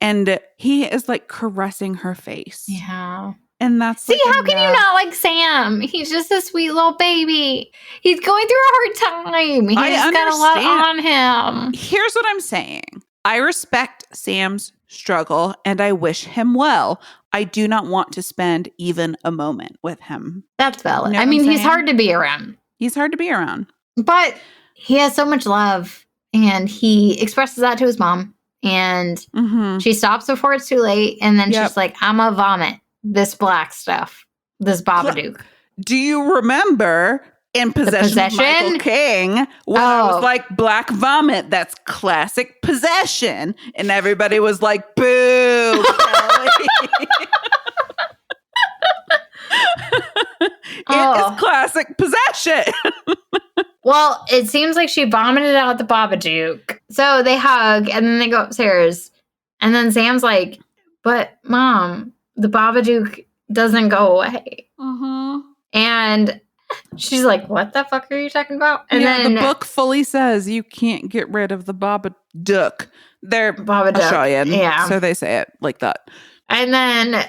And he is like caressing her face. Yeah. And that's See, how can you not like Sam? He's just a sweet little baby. He's going through a hard time. He's got a lot on him. Here's what I'm saying. I respect Sam's struggle and I wish him well. I do not want to spend even a moment with him. That's valid. You know I mean, he's hard to be around. He's hard to be around. But he has so much love, and he expresses that to his mom. And she stops before it's too late. And then she's like, I'm going to vomit this black stuff, this Babadook. Do you remember in Possession of Michael King when I was like, black vomit, that's classic Possession. And everybody was like, boo, Kelly. It is classic Possession. Well, it seems like she vomited out the Babadook. So they hug and then they go upstairs. And then Sam's like, but Mom, the Babadook doesn't go away. And she's like, what the fuck are you talking about? And then the book fully says you can't get rid of the Babadook. They're Australian, so they say it like that. And then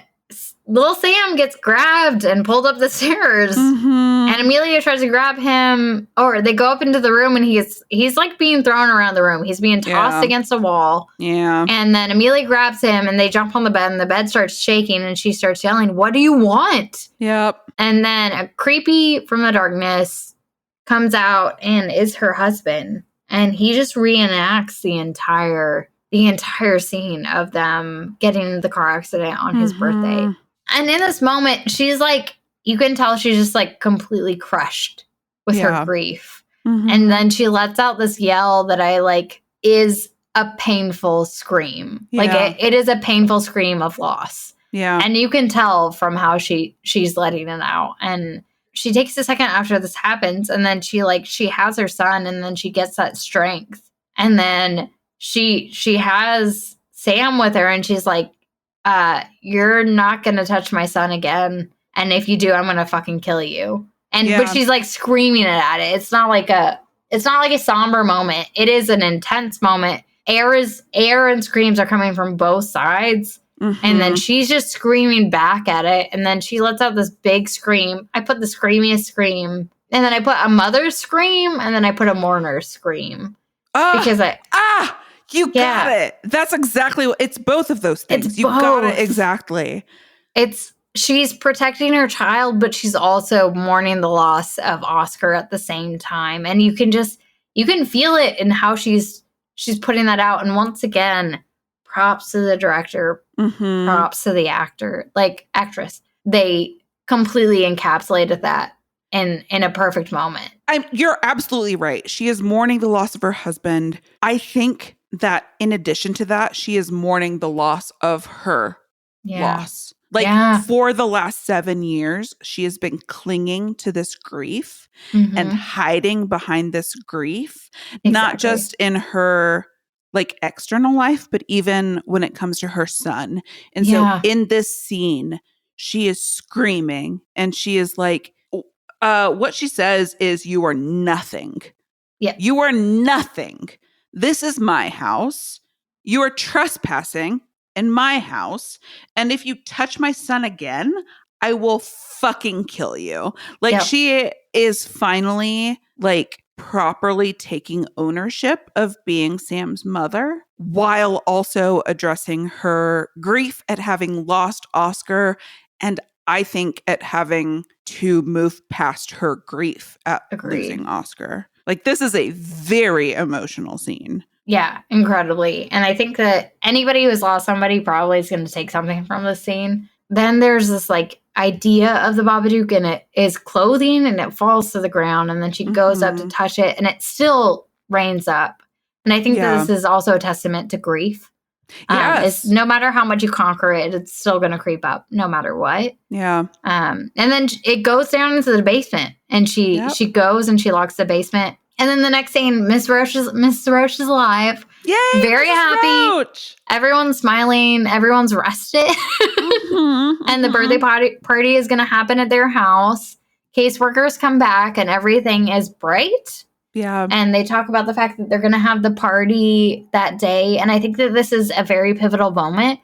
little Sam gets grabbed and pulled up the stairs. And Amelia tries to grab him, or they go up into the room and he's like being thrown around the room. He's being tossed against a wall. Yeah. And then Amelia grabs him and they jump on the bed and the bed starts shaking and she starts yelling, what do you want? Yep. And then a creepy from the darkness comes out and is her husband. And he just reenacts the entire scene of them getting in the car accident on his birthday. And in this moment, she's like, you can tell she's just like completely crushed with her grief. And then she lets out this yell that I like is a painful scream. Like it is a painful scream of loss. Yeah. And you can tell from how she's letting it out. And she takes a second after this happens. And then she has her son and then she gets that strength. And then she has Sam with her and she's like, you're not going to touch my son again. And if you do, I'm going to fucking kill you. but she's like screaming at it. It's not like a somber moment. It is an intense moment. Air and screams are coming from both sides. Mm-hmm. And then she's just screaming back at it. And then she lets out this big scream. I put the screamiest scream. And then I put a mother's scream. And then I put a mourner's scream. Because you got it. That's exactly what it's both of those things. You got it exactly. She's protecting her child, but she's also mourning the loss of Oscar at the same time. And you can feel it in how she's putting that out. And once again, props to the director, props to the actress. They completely encapsulated that in a perfect moment. You're absolutely right. She is mourning the loss of her husband. I think that in addition to that, she is mourning the loss of her loss. For the last 7 years, she has been clinging to this grief and hiding behind this grief, not just in her external life, but even when it comes to her son. And so in this scene, she is screaming and she is like, what she says is, "You are nothing. Yeah. You are nothing. This is my house. You are trespassing in my house. And if you touch my son again, I will fucking kill you." She is finally properly taking ownership of being Sam's mother, while also addressing her grief at having lost Oscar, and I think at having to move past her grief at losing Oscar. This is a very emotional scene. Yeah, incredibly. And I think that anybody who has lost somebody probably is going to take something from this scene. Then there's this idea of the Babadook, and it is clothing, and it falls to the ground, and then she goes up to touch it, and it still rains up. And I think that this is also a testament to grief. Yes. No matter how much you conquer it, it's still going to creep up no matter what. Yeah. And then it goes down into the basement, and she goes and she locks the basement. And then the next scene, Miss Roche is alive. Yay! Very happy. Roach. Everyone's smiling. Everyone's rested. And the birthday party is going to happen at their house. Caseworkers come back and everything is bright. Yeah. And they talk about the fact that they're going to have the party that day. And I think that this is a very pivotal moment.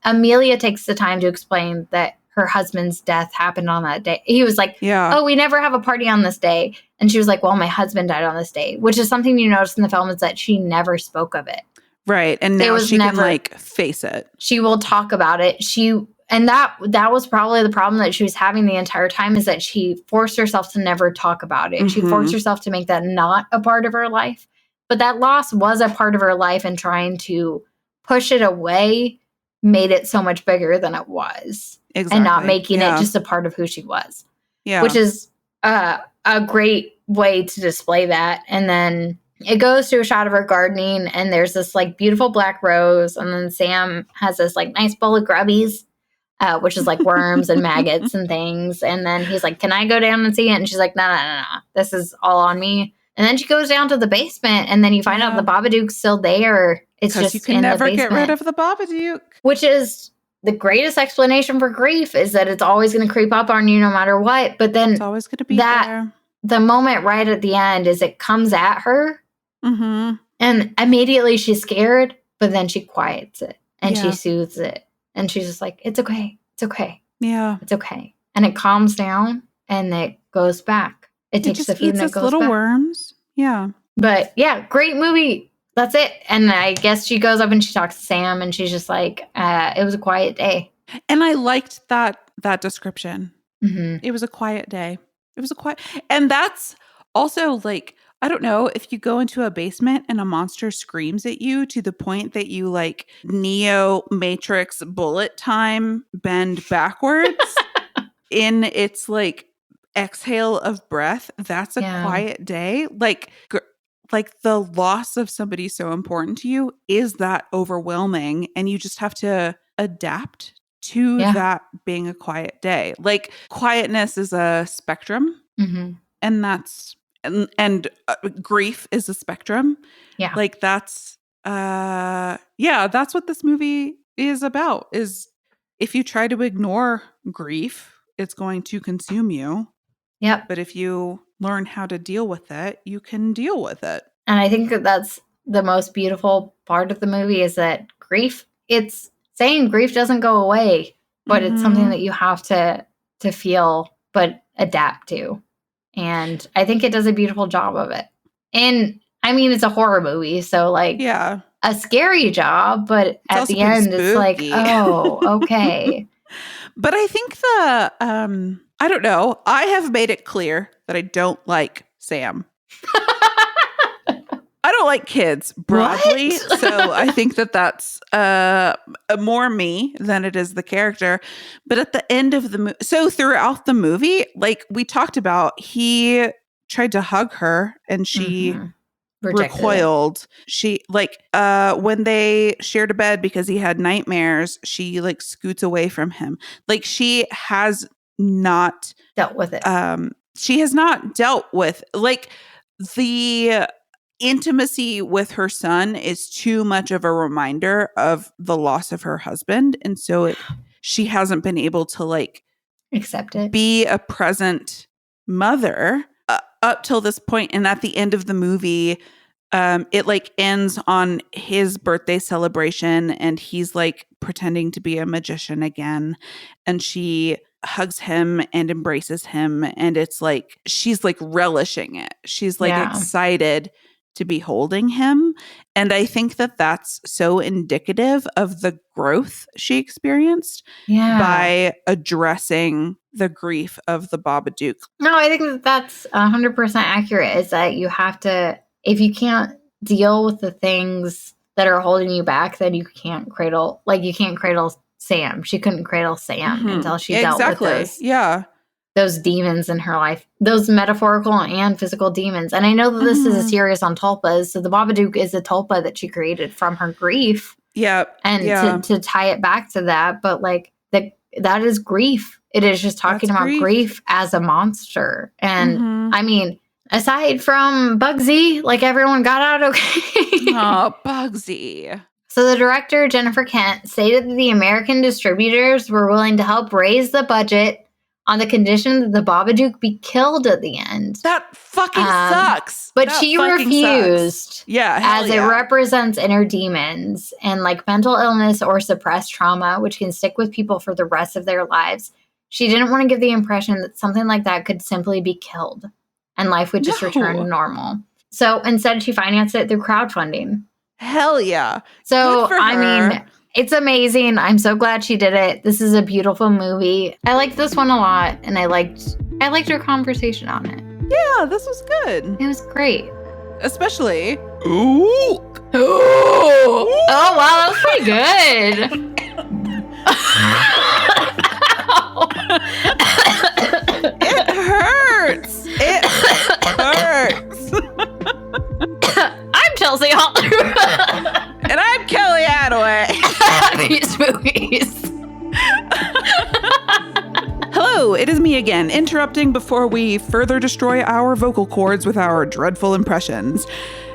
Amelia takes the time to explain that her husband's death happened on that day. He was like, "Oh, we never have a party on this day." And she was like, "Well, my husband died on this day," which is something you notice in the film, is that she never spoke of it. Right. And now she can face it. She will talk about it. And that was probably the problem that she was having the entire time, is that she forced herself to never talk about it. She forced herself to make that not a part of her life. But that loss was a part of her life, and trying to push it away made it so much bigger than it was. Exactly. And not making it just a part of who she was. Yeah. Which is a great way to display that. And then it goes to a shot of her gardening, and there's this beautiful black rose, and then Sam has this nice bowl of grubbies, which is worms and maggots and things. And then he's like, "Can I go down and see it?" And she's like, No. This is all on me. And then she goes down to the basement, and then you find out the Babadook's still there. It's just you can never get rid of the Babadook. Which is the greatest explanation for grief, is that it's always going to creep up on you no matter what. But then it's always going to be there. The moment right at the end is it comes at her. Mm-hmm. And immediately she's scared, but then she quiets it and she soothes it. And she's just like, "It's okay. It's okay. Yeah. It's okay." And it calms down and it goes back. It takes the food and it goes little back. Worms. Yeah. But yeah, great movie. That's it. And I guess she goes up and she talks to Sam, and she's just like, "It was a quiet day." And I liked that description. Mm-hmm. It was a quiet day. It was a quiet, and that's also I don't know, if you go into a basement and a monster screams at you to the point that you Neo Matrix bullet time bend backwards in its exhale of breath. That's a quiet day. The loss of somebody so important to you is that overwhelming, and you just have to adapt to that being a quiet day. Quietness is a spectrum, and that's and grief is a spectrum. Yeah, that's that's what this movie is about. Is if you try to ignore grief, it's going to consume you. Yep. But if you learn how to deal with it, you can deal with it. And I think that that's the most beautiful part of the movie is that grief, it's saying grief doesn't go away, but it's something that you have to feel, but adapt to. And I think it does a beautiful job of it. And I mean, it's a horror movie, so like a scary job, but it's at the end, spooky. It's like, oh, okay. But I think I don't know. I have made it clear that I don't like Sam. I don't like kids broadly. So I think that that's more me than it is the character. But at the end of the movie, so throughout the movie, like we talked about, he tried to hug her and she recoiled. She when they shared a bed because he had nightmares, she like scoots away from him. Like she has not dealt with it. She has not dealt with like the intimacy with her son is too much of a reminder of the loss of her husband. And so she hasn't been able to like accept it, be a present mother up till this point. And at the end of the movie, it like ends on his birthday celebration and he's like pretending to be a magician again. And she hugs him and embraces him. And it's like, she's like relishing it. She's like excited to be holding him. And I think that that's so indicative of the growth she experienced by addressing the grief of the Babadook. No, I think that that's 100% accurate, is that you have to, if you can't deal with the things that are holding you back, then you can't cradle Sam. She couldn't cradle Sam until she dealt with those demons in her life, those metaphorical and physical demons. And I know that this is a series on tulpas. So the Babadook is a tulpa that she created from her grief. Yeah. And to tie it back to that, but like that is grief. It is just talking about grief as a monster. And I mean, aside from Bugsy, like everyone got out okay. Oh, Bugsy. So the director, Jennifer Kent, stated that the American distributors were willing to help raise the budget on the condition that the Babadook be killed at the end. That fucking sucks. But she refused. Sucks. Yeah, as it represents inner demons and like mental illness or suppressed trauma, which can stick with people for the rest of their lives. She didn't want to give the impression that something like that could simply be killed and life would just return to normal. So instead, she financed it through crowdfunding. Hell yeah. So, I mean, it's amazing. I'm so glad she did it. This is a beautiful movie. I liked this one a lot, and I liked her conversation on it. Yeah, this was good. It was great. Especially. Ooh. Oh, wow, that was pretty good. It hurts. It hurts. I'm Chelsea Holler. And I'm Kelly Attaway. Happy Spookies. Hello, it is me again, interrupting before we further destroy our vocal cords with our dreadful impressions.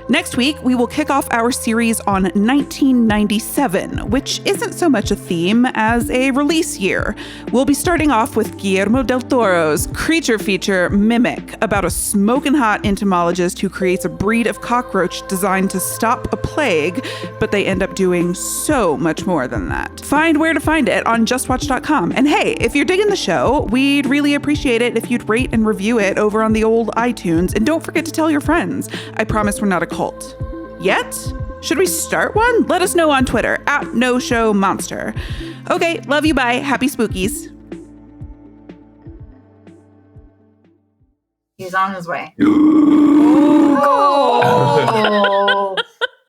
Next week, we will kick off our series on 1997, which isn't so much a theme as a release year. We'll be starting off with Guillermo del Toro's creature feature, Mimic, about a smoking hot entomologist who creates a breed of cockroach designed to stop a plague, but they end up doing so much more than that. Find where to find it on justwatch.com. And hey, if you're digging the show, we'd really appreciate it if you'd rate and review it over on the old iTunes. And don't forget to tell your friends. I promise we're not a cult. Yet? Should we start one? Let us know on Twitter, @NoShowMonster. Okay, love you, bye. Happy Spookies. He's on his way. Oh.